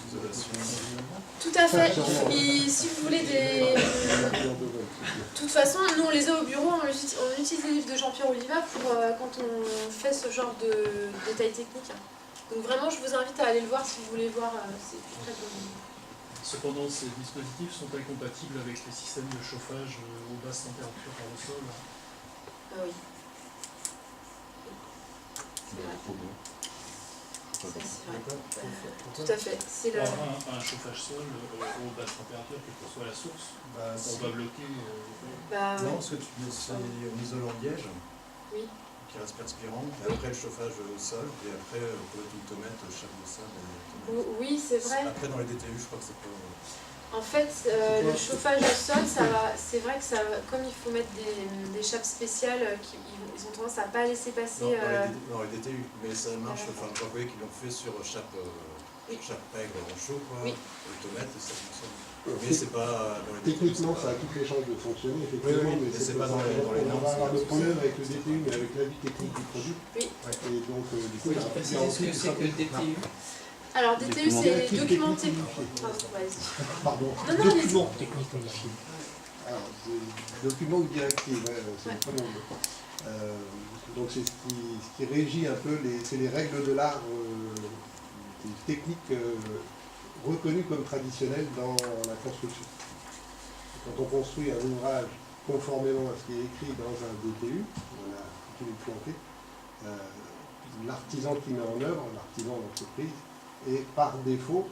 isolation. Tout à fait. Et si vous voulez des... De toute façon, nous on les a au bureau, on utilise les livres de Jean-Pierre Oliva pour quand on fait ce genre de détails techniques. Donc vraiment, je vous invite à aller le voir si vous voulez voir. C'est très bon. Cependant, ces dispositifs sont-ils compatibles avec les systèmes de chauffage aux basses températures par le sol? Oui. C'est vrai. Ça, c'est vrai. Tout à fait. C'est le... Un chauffage sol aux basses températures, quelle que soit la source, on va bloquer. Non, parce que c'est en isolant le liège, Oui. qui reste perspirant, et après le chauffage au sol, et après pour le tomate, chape de sable. Oui, c'est vrai. Après dans les DTU, je crois que c'est pas... En fait, le chauffage au sol, c'est vrai que ça, comme il faut mettre des chapes spéciales, ils ont tendance à pas laisser passer. Non, dans les DTU, mais ça marche. Enfin, je voyais qu'ils l'ont fait sur chape règle en chaud, quoi. Oui. Le tomate, ça fonctionne. Mais c'est pas dans les DTU. Techniquement, ça a toutes les chances de fonctionner, effectivement, Oui, mais c'est pas dans les on normes, va avoir c'est le problème avec le DTU, mais avec l'avis technique du produit. Oui. Et donc, du coup, Oui, il y a préciser ce que c'est que le DTU. Alors, DTU, c'est documenté. Pardon, Non, non, document technique modifié. Alors, document ou directive, c'est le premier mot. Donc, c'est ce qui régit un peu, c'est les règles de l'art, des techniques reconnues comme traditionnelles dans la construction. Quand on construit un ouvrage conformément à ce qui est écrit dans un DTU, on a tout planté, l'artisan qui met en œuvre, l'artisan d'entreprise, est par défaut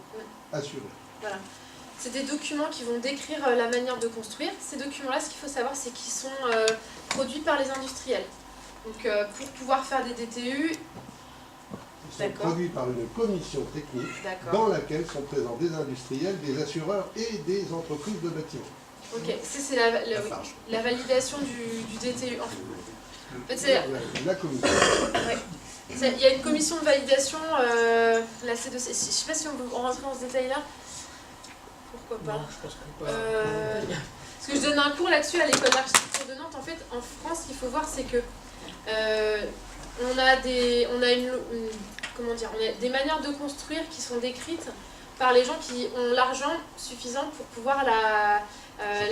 assuré. Voilà. C'est des documents qui vont décrire la manière de construire. Ces documents-là, ce qu'il faut savoir, c'est qu'ils sont produits par les industriels. Donc, pour pouvoir faire des DTU, Ils sont produits par une commission technique dans laquelle sont présents des industriels, des assureurs et des entreprises de bâtiments. Ok, ça c'est la validation du DTU. En fait, c'est la commission. Ouais. Il y a une commission de validation, la C2C. Je ne sais pas si on peut rentrer dans ce détail-là. Pourquoi pas? Non, je pense qu'on peut. Parce que je donne un cours là-dessus à l'école d'architecture de Nantes. En fait, en France, ce qu'il faut voir, c'est que on a des manières de construire qui sont décrites par les gens qui ont l'argent suffisant pour pouvoir la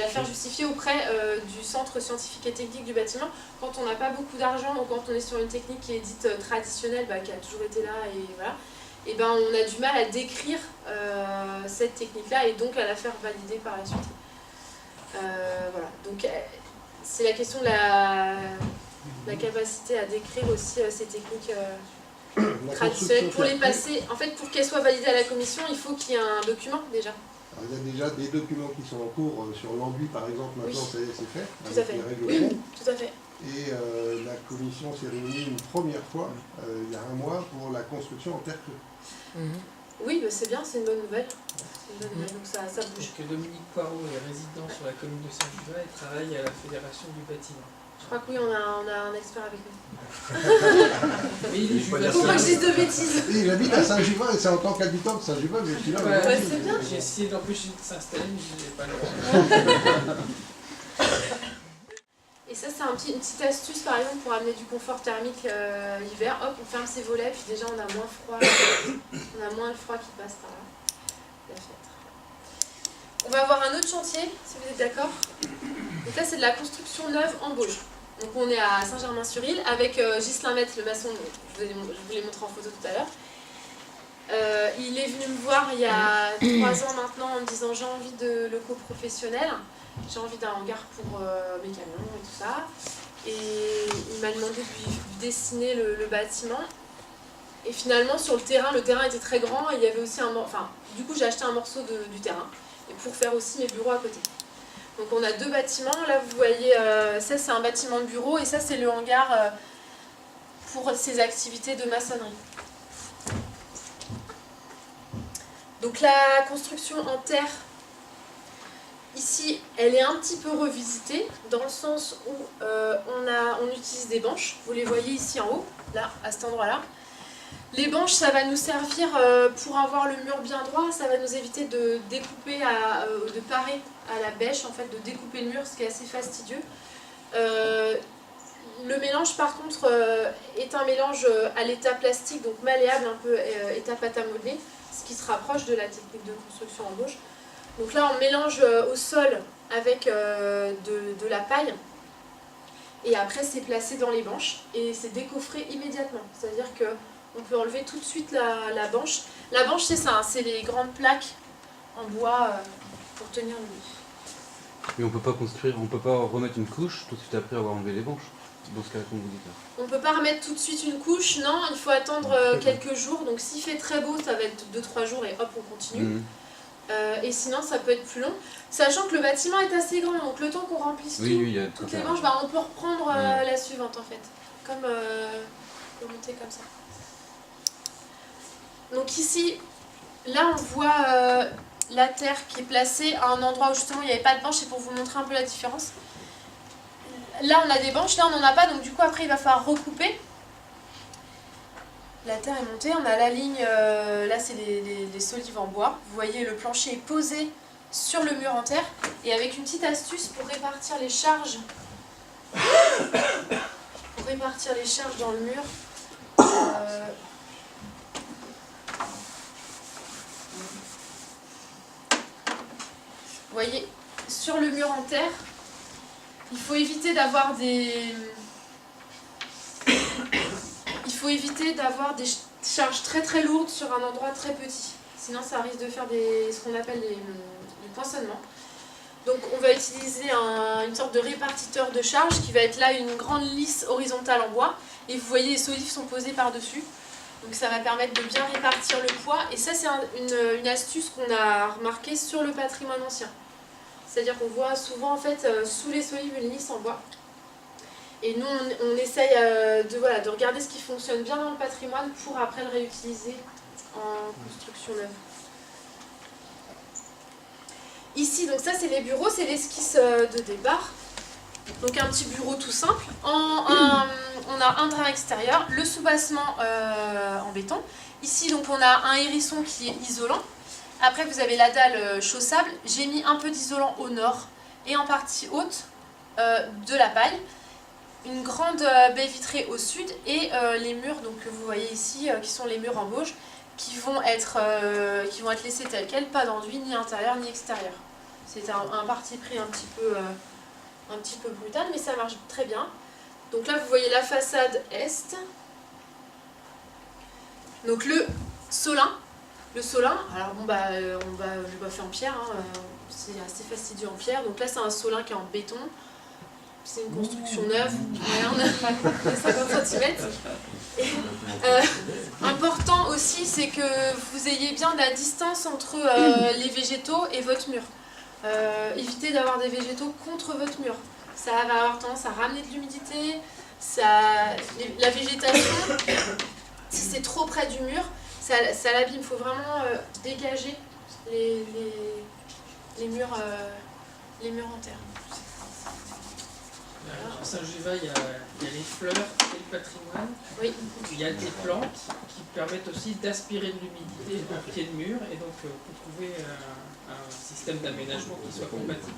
faire justifier auprès du centre scientifique et technique du bâtiment. Quand on n'a pas beaucoup d'argent ou quand on est sur une technique qui est dite traditionnelle, qui a toujours été là, et voilà, et on a du mal à décrire cette technique-là et donc à la faire valider par la suite. Voilà, donc c'est la question de la capacité à décrire aussi ces techniques traditionnelles. Pour les passer, en fait, pour qu'elles soient validées à la commission, il faut qu'il y ait un document déjà. Alors, il y a déjà des documents qui sont en cours sur l'enduit, par exemple, maintenant ça y est, c'est fait, tout à fait. Les règles Oui, tout à fait. Et la commission s'est réunie une première fois, il y a un mois, pour la construction en terre crue. Oui, c'est bien, c'est une bonne nouvelle. Donc ça bouge. Que Dominique Poirot est résident sur la commune de Saint-Juva et travaille à la Fédération du bâtiment. Je crois que oui, on a un expert avec nous. Oui, il faut pas que je dise de bêtises. Et il habite à Saint-Juva, et c'est en tant qu'habitant de Saint-Juva, mais je suis là. C'est bien. J'ai essayé d'empêcher de s'installer, mais je n'ai pas le droit. Et ça, c'est une petite astuce, par exemple, pour amener du confort thermique l'hiver. Hop, on ferme ses volets, puis déjà on a moins froid. On a moins le froid qui passe par là. La fenêtre. On va avoir un autre chantier, si vous êtes d'accord. Donc là, c'est de la construction neuve en Bauge. Donc on est à Saint-Germain-sur-Île avec Ghislain Metz, le maçon, je vous l'ai montré en photo tout à l'heure. Il est venu me voir il y a 3 ans maintenant en me disant j'ai envie de locaux professionnels, j'ai envie d'un hangar pour mes camions et tout ça. Et il m'a demandé de lui dessiner le bâtiment. Et finalement sur le terrain était très grand et il y avait aussi du coup j'ai acheté un morceau du terrain et pour faire aussi mes bureaux à côté. Donc on a 2 bâtiments, là vous voyez, ça c'est un bâtiment de bureau et ça c'est le hangar pour ses activités de maçonnerie. Donc la construction en terre, ici elle est un petit peu revisitée dans le sens où on utilise des banches, vous les voyez ici en haut, là à cet endroit-là. Les banches, ça va nous servir pour avoir le mur bien droit, ça va nous éviter de découper, de parer à la bêche, en fait, de découper le mur, ce qui est assez fastidieux. Le mélange, par contre, est un mélange à l'état plastique, donc malléable, un peu état pâte à modeler, ce qui se rapproche de la technique de construction en bauge. Donc là, on mélange au sol avec de la paille, et après c'est placé dans les banches, et c'est décoffré immédiatement. C'est-à-dire qu'on peut enlever tout de suite la banche. La banche, c'est ça, hein, c'est les grandes plaques en bois pour tenir le mur. Mais on peut pas construire, on peut pas remettre une couche tout de suite après avoir enlevé les banches, dans ce cas-là qu'on vous dit là. On ne peut pas remettre tout de suite une couche, non, il faut attendre quelques jours. Donc s'il fait très beau, ça va être 2-3 jours et hop, on continue. Et sinon, ça peut être plus long. Sachant que le bâtiment est assez grand, donc le temps qu'on remplisse toutes les banches, on peut reprendre la suivante en fait. Comme remonter comme ça. Donc ici, là on voit la terre qui est placée à un endroit où justement il n'y avait pas de banche, c'est pour vous montrer un peu la différence. Là on a des banches, là on n'en a pas, donc du coup après il va falloir recouper. La terre est montée, on a la ligne, là c'est les solives en bois. Vous voyez le plancher est posé sur le mur en terre, et avec une petite astuce pour répartir les charges. Dans le mur. Vous voyez, sur le mur en terre, il faut éviter d'avoir des charges très très lourdes sur un endroit très petit. Sinon ça risque de faire ce qu'on appelle du poinçonnement. Donc on va utiliser une sorte de répartiteur de charge qui va être là une grande lisse horizontale en bois. Et vous voyez les solives sont posées par-dessus. Donc ça va permettre de bien répartir le poids. Et ça c'est une astuce qu'on a remarquée sur le patrimoine ancien. C'est-à-dire qu'on voit souvent en fait sous les solives une lisse en bois. Et nous on essaye de regarder ce qui fonctionne bien dans le patrimoine pour après le réutiliser en construction neuve. Ici, donc ça c'est les bureaux, c'est l'esquisse de départ. Donc un petit bureau tout simple. On a un drap extérieur, le soubassement en béton. Ici donc on a un hérisson qui est isolant. Après vous avez la dalle chaussable. J'ai mis un peu d'isolant au nord et en partie haute de la paille. Une grande baie vitrée au sud et les murs donc, que vous voyez ici qui sont les murs en bauge qui vont être laissés tels quels, pas d'enduit ni intérieur ni extérieur. C'est un parti pris un petit peu brutal, mais ça marche très bien. Donc là, vous voyez la façade est. Donc le solin. Alors bon, je vais pas faire en pierre, hein, c'est assez fastidieux en pierre. Donc là, c'est un solin qui est en béton. C'est une construction neuve, de 50 cm. Important aussi, c'est que vous ayez bien la distance entre les végétaux et votre mur. Évitez d'avoir des végétaux contre votre mur. Ça va avoir tendance à ramener de l'humidité. La végétation, si c'est trop près du mur, ça l'abîme. Il faut vraiment dégager les murs en terre. À Saint-Juva, il y a les fleurs et le patrimoine. Oui. Il y a des plantes qui permettent aussi d'aspirer de l'humidité en pied de mur et donc pour trouver un système d'aménagement qui soit compatible.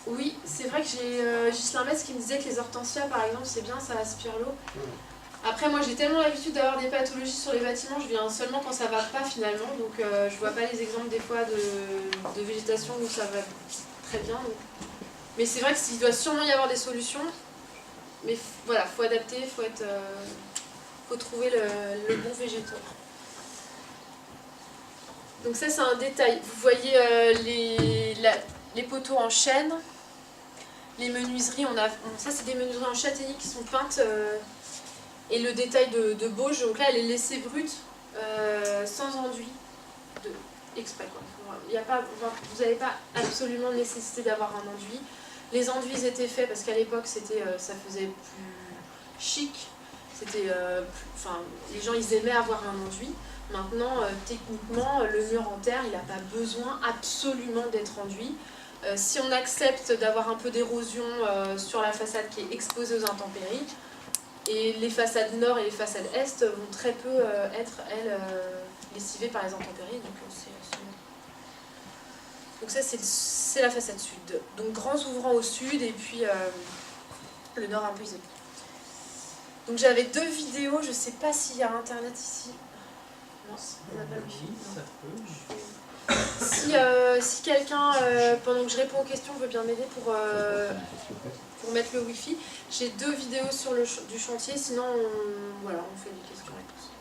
Oui, c'est vrai que j'ai Ghislain Metz qui me disait que les hortensias, par exemple, c'est bien, ça aspire l'eau. Après, moi, j'ai tellement l'habitude d'avoir des pathologies sur les bâtiments, je viens seulement quand ça va pas finalement, donc je vois pas les exemples des fois de végétation où ça va très bien. Donc. Mais c'est vrai qu'il doit sûrement y avoir des solutions, mais voilà, faut adapter, faut trouver le bon végétal. Donc ça c'est un détail. Vous voyez les poteaux en chêne, les menuiseries, ça c'est des menuiseries en châtaignier qui sont peintes, et le détail de bauge, donc là elle est laissée brute, sans enduit, exprès quoi. Vous n'avez pas absolument nécessité d'avoir un enduit. Les enduits étaient faits parce qu'à l'époque ça faisait plus chic, les gens ils aimaient avoir un enduit. Maintenant techniquement le mur en terre il n'a pas besoin absolument d'être enduit. Si on accepte d'avoir un peu d'érosion sur la façade qui est exposée aux intempéries, Et les façades nord et les façades est vont très peu être, elles, lessivées par les intempéries. Donc ça, c'est la façade sud. Donc grands ouvrants au sud et puis le nord un peu isolé. Donc j'avais 2 vidéos, je sais pas s'il y a internet ici. Non, on n'a pas le wifi. Si quelqu'un, pendant que je réponds aux questions, veut bien m'aider pour mettre le wifi, j'ai 2 vidéos sur du chantier, sinon voilà, on fait des questions-réponses.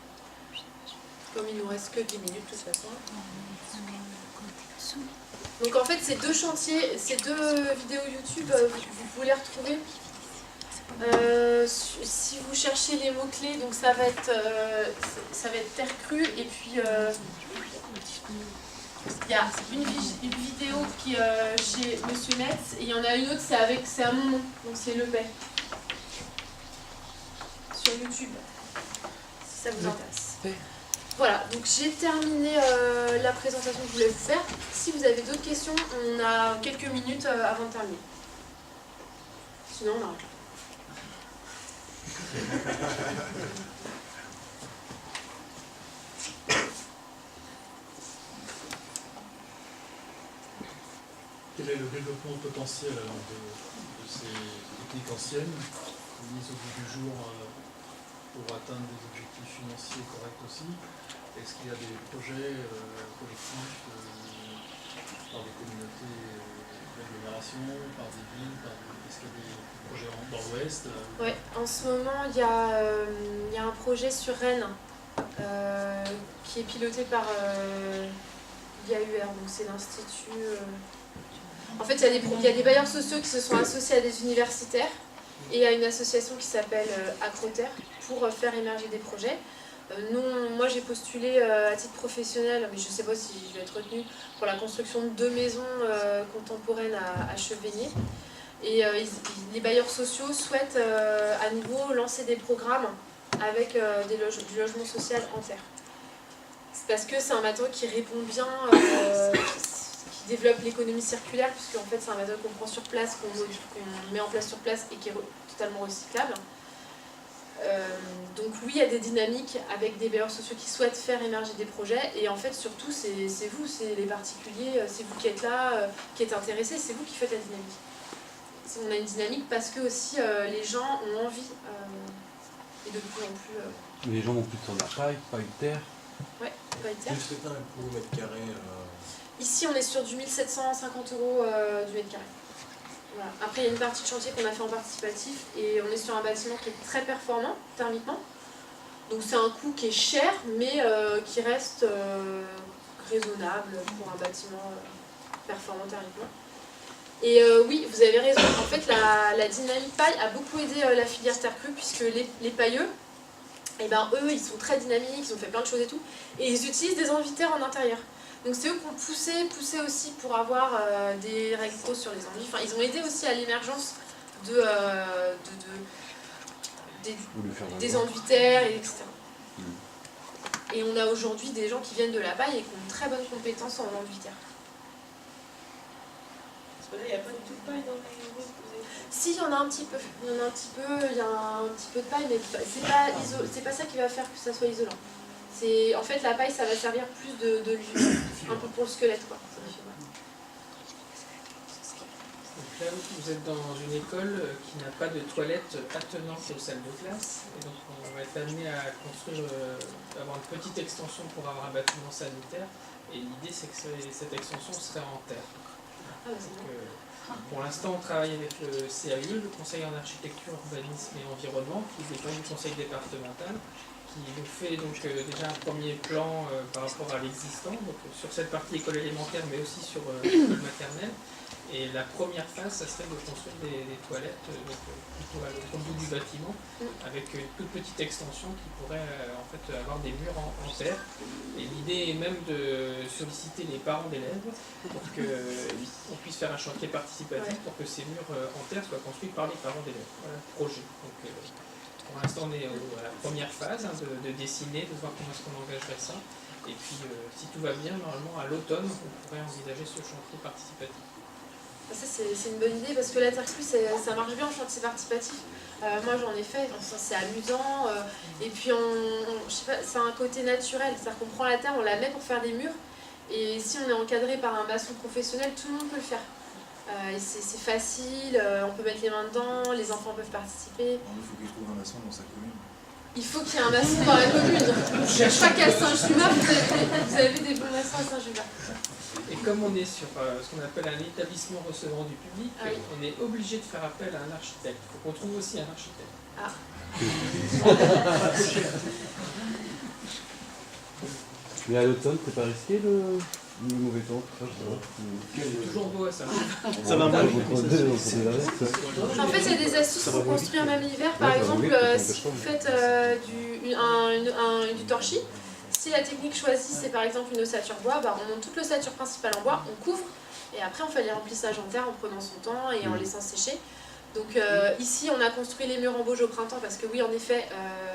Comme il nous reste que 10 minutes de toute façon. Donc en fait, ces 2 chantiers, ces 2 vidéos YouTube, vous pouvez les retrouver. Si vous cherchez les mots-clés, donc ça va être terre crue, et puis il y a une vidéo qui chez Monsieur Metz, et il y en a une autre, c'est à mon nom, donc c'est Le Bay, sur YouTube, si ça vous intéresse. Voilà, donc j'ai terminé la présentation que je voulais vous faire. Si vous avez d'autres questions, on a quelques minutes avant de terminer. Sinon, on arrête là. Quel est le développement potentiel alors, de ces techniques anciennes, mises au bout du jour pour atteindre des objectifs financiers corrects aussi? Est-ce qu'il y a des projets collectifs par des communautés d'agglomération, par des villes, est-ce qu'il y a des projets dans l'Ouest? Oui, en ce moment, il y a un projet sur Rennes qui est piloté par l'IAUR, donc c'est l'Institut... En fait, il y a des bailleurs sociaux qui se sont associés à des universitaires et à une association qui s'appelle Acroterre pour faire émerger des projets. Moi j'ai postulé à titre professionnel, mais je ne sais pas si je vais être retenue, pour la construction de 2 maisons contemporaines à Chevigné. Et les bailleurs sociaux souhaitent à nouveau lancer des programmes avec du logement social en terre. C'est parce que c'est un matériau qui répond bien, qui développe l'économie circulaire, puisque en fait c'est un matériau qu'on prend sur place, qu'on met en place sur place et qui est totalement recyclable. Donc oui, il y a des dynamiques avec des bailleurs sociaux qui souhaitent faire émerger des projets, et en fait surtout c'est vous, c'est les particuliers, c'est vous qui êtes là, qui êtes intéressés, c'est vous qui faites la dynamique. On a une dynamique parce que aussi les gens ont envie, et de plus en plus... Les gens vont plus sur de la paille de terre. Ouais, paille de terre. Juste un coût au mètre carré. Ici on est sur du 1750 € du mètre carré. Voilà. Après, il y a une partie de chantier qu'on a fait en participatif et on est sur un bâtiment qui est très performant thermiquement. Donc c'est un coût qui est cher, mais qui reste raisonnable pour un bâtiment performant thermiquement. Et oui, vous avez raison. En fait, la dynamique paille a beaucoup aidé la filière terre crue, puisque les pailleux, eh ben, eux, ils sont très dynamiques, ils ont fait plein de choses et tout, et ils utilisent des envie-terre en intérieur. Donc c'est eux qui ont poussé aussi pour avoir des règles pro sur les envies. Enfin, ils ont aidé aussi à l'émergence des enduits-terres, etc. Et on a aujourd'hui des gens qui viennent de la paille et qui ont une très bonne compétence en enduits-terres. Parce que là, il n'y a pas du tout de paille dans les routes. Si, il y en a un petit peu. Il y a un petit peu de paille, mais c'est pas ça qui va faire que ça soit isolant. En fait, la paille, ça va servir plus de un peu pour le squelette, quoi. Donc là, vous êtes dans une école qui n'a pas de toilettes attenantes aux salles de classe. Et donc, on va être amené à construire, avoir une petite extension pour avoir un bâtiment sanitaire. Et l'idée, c'est que cette extension serait en terre. Pour l'instant, on travaille avec le CAE, le Conseil en architecture, urbanisme et environnement, qui dépend du conseil départemental, qui nous fait donc déjà un premier plan par rapport à l'existant, donc sur cette partie école élémentaire, mais aussi sur l'école maternelle. Et la première phase, ça serait de construire des toilettes plutôt à l'autre bout du bâtiment, avec une toute petite extension qui pourrait en fait avoir des murs en terre. Et l'idée est même de solliciter les parents d'élèves pour qu'on puisse faire un chantier participatif pour que ces murs en terre soient construits par les parents d'élèves. Voilà le projet. Donc, pour l'instant, on est à la première phase de dessiner, de voir comment est-ce qu'on engagerait ça. Et puis, si tout va bien, normalement, à l'automne, on pourrait envisager ce chantier participatif. Ça, c'est une bonne idée parce que la terre crue, ça marche bien en chantier participatif. Moi, j'en ai fait, c'est amusant. Et puis, je sais pas, c'est un côté naturel. C'est-à-dire qu'on prend la terre, on la met pour faire des murs. Et si on est encadré par un maçon professionnel, tout le monde peut le faire. Et c'est facile, on peut mettre les mains dedans, les enfants peuvent participer. Il faut qu'il trouve un maçon dans sa commune. Il faut qu'il y ait un maçon dans la commune. Je crois qu'à Saint-Juva, vous avez des bons maçons à Saint-Juva. Et comme on est sur ce qu'on appelle un établissement recevant du public, Ah oui. on est obligé de faire appel à un architecte. Il faut qu'on trouve aussi un architecte. Ah. Mais à l'automne, c'est pas risqué le mauvais temps, tout ça, C'est toujours beau à ça. ça va mal. En fait, il y a des astuces pour construire même l'hiver. Par exemple, si vous faites du torchis, si la technique choisie c'est par exemple une ossature bois, bah, on monte toute l'ossature principale en bois, on couvre et après on fait les remplissages en terre en prenant son temps et en laissant sécher. Donc ici on a construit les murs en bauge au printemps parce que oui en effet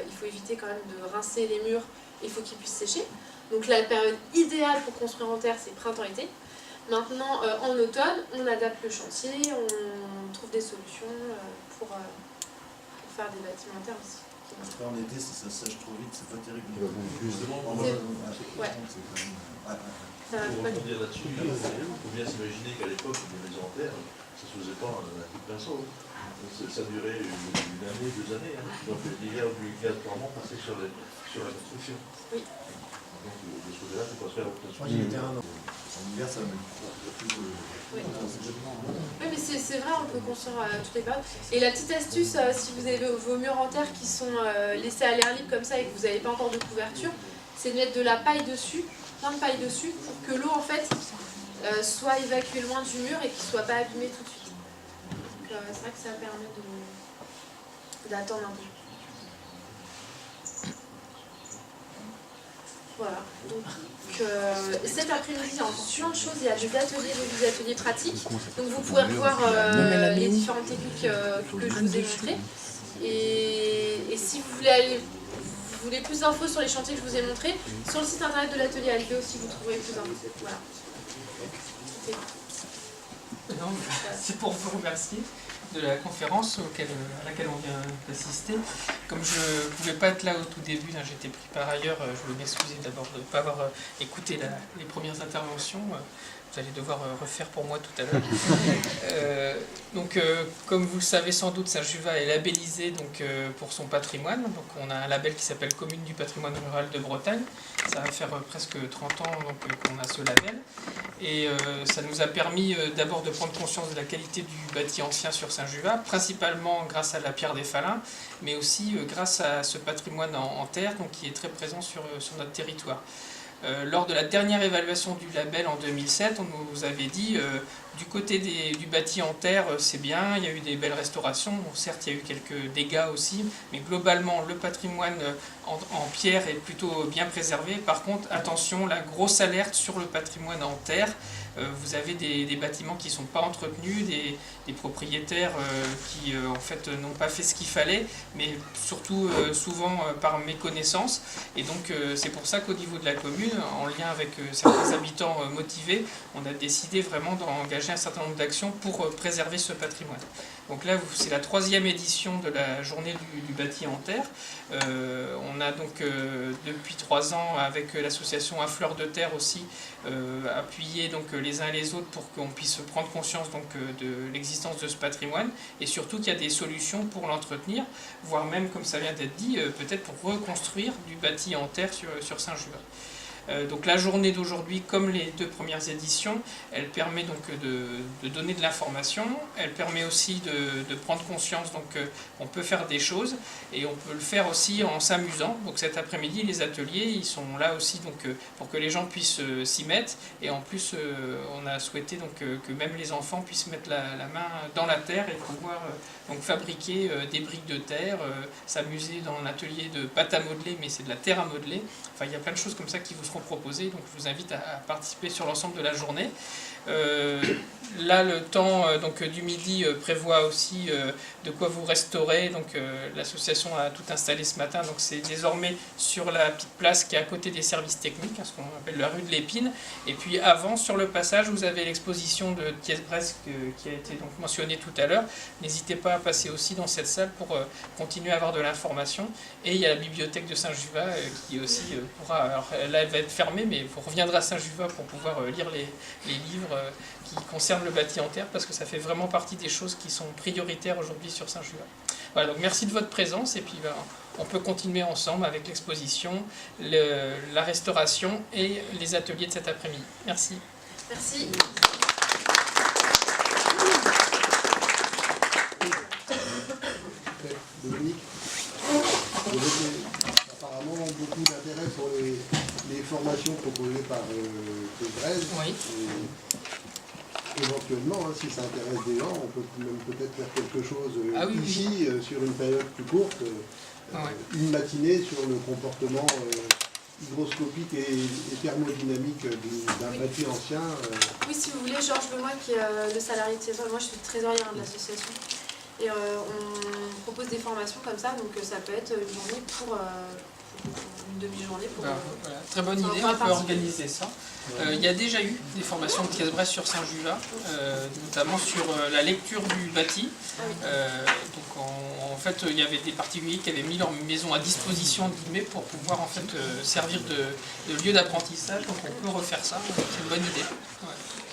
il faut éviter quand même de rincer les murs et il faut qu'ils puissent sécher. Donc la période idéale pour construire en terre c'est printemps-été. Maintenant en automne on adapte le chantier, on trouve des solutions pour faire des bâtiments en terre aussi. Après en été, si ça sèche trop vite, c'est pas terrible. Justement, Ouais. Ça va pour pas rebondir là-dessus, il faut bien s'imaginer qu'à l'époque, les maisons en terre, ça se faisait pas un coup de pinceau. Ça durait une année, 2 années. Donc l'hiver obligatoirement passait sur la construction. Oui. Donc de ce côté-là, c'est pas très Moi j'y étais un an. En hiver, ça me plus Oui, mais c'est vrai, on peut construire toutes les périodes. Et la petite astuce, si vous avez vos murs en terre qui sont laissés à l'air libre comme ça et que vous n'avez pas encore de couverture, c'est de mettre de la paille dessus, plein de paille dessus, pour que l'eau en fait soit évacuée loin du mur et qu'il ne soit pas abîmé tout de suite. Donc c'est vrai que ça permet d'attendre un peu. Voilà, donc cet après-midi, en plein de choses, il y a des ateliers pratiques. Donc vous pourrez revoir les différentes techniques que je vous ai montrées. Et si vous voulez plus d'infos sur les chantiers que je vous ai montrés, sur le site internet de l'atelier ALB aussi, vous trouverez plus d'infos. Voilà. C'est pour vous remercier de la conférence à laquelle on vient d'assister. Comme je ne pouvais pas être là au tout début, j'étais pris par ailleurs, je veux m'excuser d'abord de ne pas avoir écouté les premières interventions. Vous allez devoir refaire pour moi tout à l'heure. Comme vous le savez sans doute, Saint-Juva est labellisé pour son patrimoine. Donc, on a un label qui s'appelle Commune du patrimoine rural de Bretagne. Ça va faire presque 30 ans qu'on a ce label. Et ça nous a permis d'abord de prendre conscience de la qualité du bâti ancien sur Saint-Juva, principalement grâce à la pierre des Falins, mais aussi grâce à ce patrimoine en terre qui est très présent sur notre territoire. Lors de la dernière évaluation du label en 2007, on nous avait dit du côté du bâti en terre, c'est bien, il y a eu des belles restaurations, bon, certes il y a eu quelques dégâts aussi, mais globalement le patrimoine en pierre est plutôt bien préservé. Par contre, attention, la grosse alerte sur le patrimoine en terre, vous avez des bâtiments qui ne sont pas entretenus, des propriétaires qui en fait n'ont pas fait ce qu'il fallait, mais surtout souvent par méconnaissance. Et donc c'est pour ça qu'au niveau de la commune, en lien avec certains habitants motivés, on a décidé vraiment d'engager un certain nombre d'actions pour préserver ce patrimoine. Donc là, c'est la 3e édition de la journée du bâti en terre. On a donc depuis 3 ans, avec l'association À Fleur de Terre aussi, appuyé les uns et les autres pour qu'on puisse prendre conscience de l'existence de ce patrimoine et surtout qu'il y a des solutions pour l'entretenir, voire même, comme ça vient d'être dit, peut-être pour reconstruire du bâti en terre sur Saint-Juva. Donc la journée d'aujourd'hui, comme les 2 premières éditions, elle permet donc de donner de l'information, elle permet aussi de prendre conscience qu'on peut faire des choses et on peut le faire aussi en s'amusant. Donc cet après-midi, les ateliers, ils sont là aussi pour que les gens puissent s'y mettre et en plus on a souhaité que même les enfants puissent mettre la main dans la terre et pouvoir fabriquer des briques de terre, s'amuser dans un atelier de pâte à modeler, mais c'est de la terre à modeler. Enfin, il y a plein de choses comme ça qui vous seront seront proposés. Donc je vous invite à participer sur l'ensemble de la journée. Là, le temps du midi prévoit aussi de quoi vous restaurer. Donc l'association a tout installé ce matin. Donc c'est désormais sur la petite place qui est à côté des services techniques, ce qu'on appelle la rue de l'Épine. Et puis avant, sur le passage, vous avez l'exposition de Thiès-Brest qui a été donc mentionnée tout à l'heure. N'hésitez pas à passer aussi dans cette salle pour continuer à avoir de l'information. Et il y a la bibliothèque de Saint-Juvat qui aussi pourra... Alors là, elle va être fermée, mais vous reviendrez à Saint-Juvat pour pouvoir lire les livres qui concernent le bâti en terre, parce que ça fait vraiment partie des choses qui sont prioritaires aujourd'hui sur Saint-Juvat. Voilà, donc merci de votre présence, et puis on peut continuer ensemble avec l'exposition, la restauration et les ateliers de cet après-midi. Merci. Merci. Dominique, vous avez apparemment beaucoup d'intérêt pour les formations proposées par Thiès-Brest. Oui. Éventuellement, si ça intéresse des gens, on peut même peut-être faire quelque chose oui. sur une période plus courte, une matinée sur le comportement hygroscopique et thermodynamique d'un bâti ancien. Oui, si vous voulez, Georges Lemoy, qui est le salarié de Thiès-Brest, moi je suis trésorière de l'association, et on propose des formations comme ça, donc ça peut être une journée pour une demi-journée. Voilà. Très bonne idée, on peut organiser ça. Il y a déjà eu des formations de Thiès-Brest sur Saint-Juvat, notamment sur la lecture du bâti. Donc en fait, il y avait des particuliers qui avaient mis leur maison à disposition pour pouvoir en fait servir de lieu d'apprentissage. Donc on peut refaire ça, c'est une bonne idée. Ouais.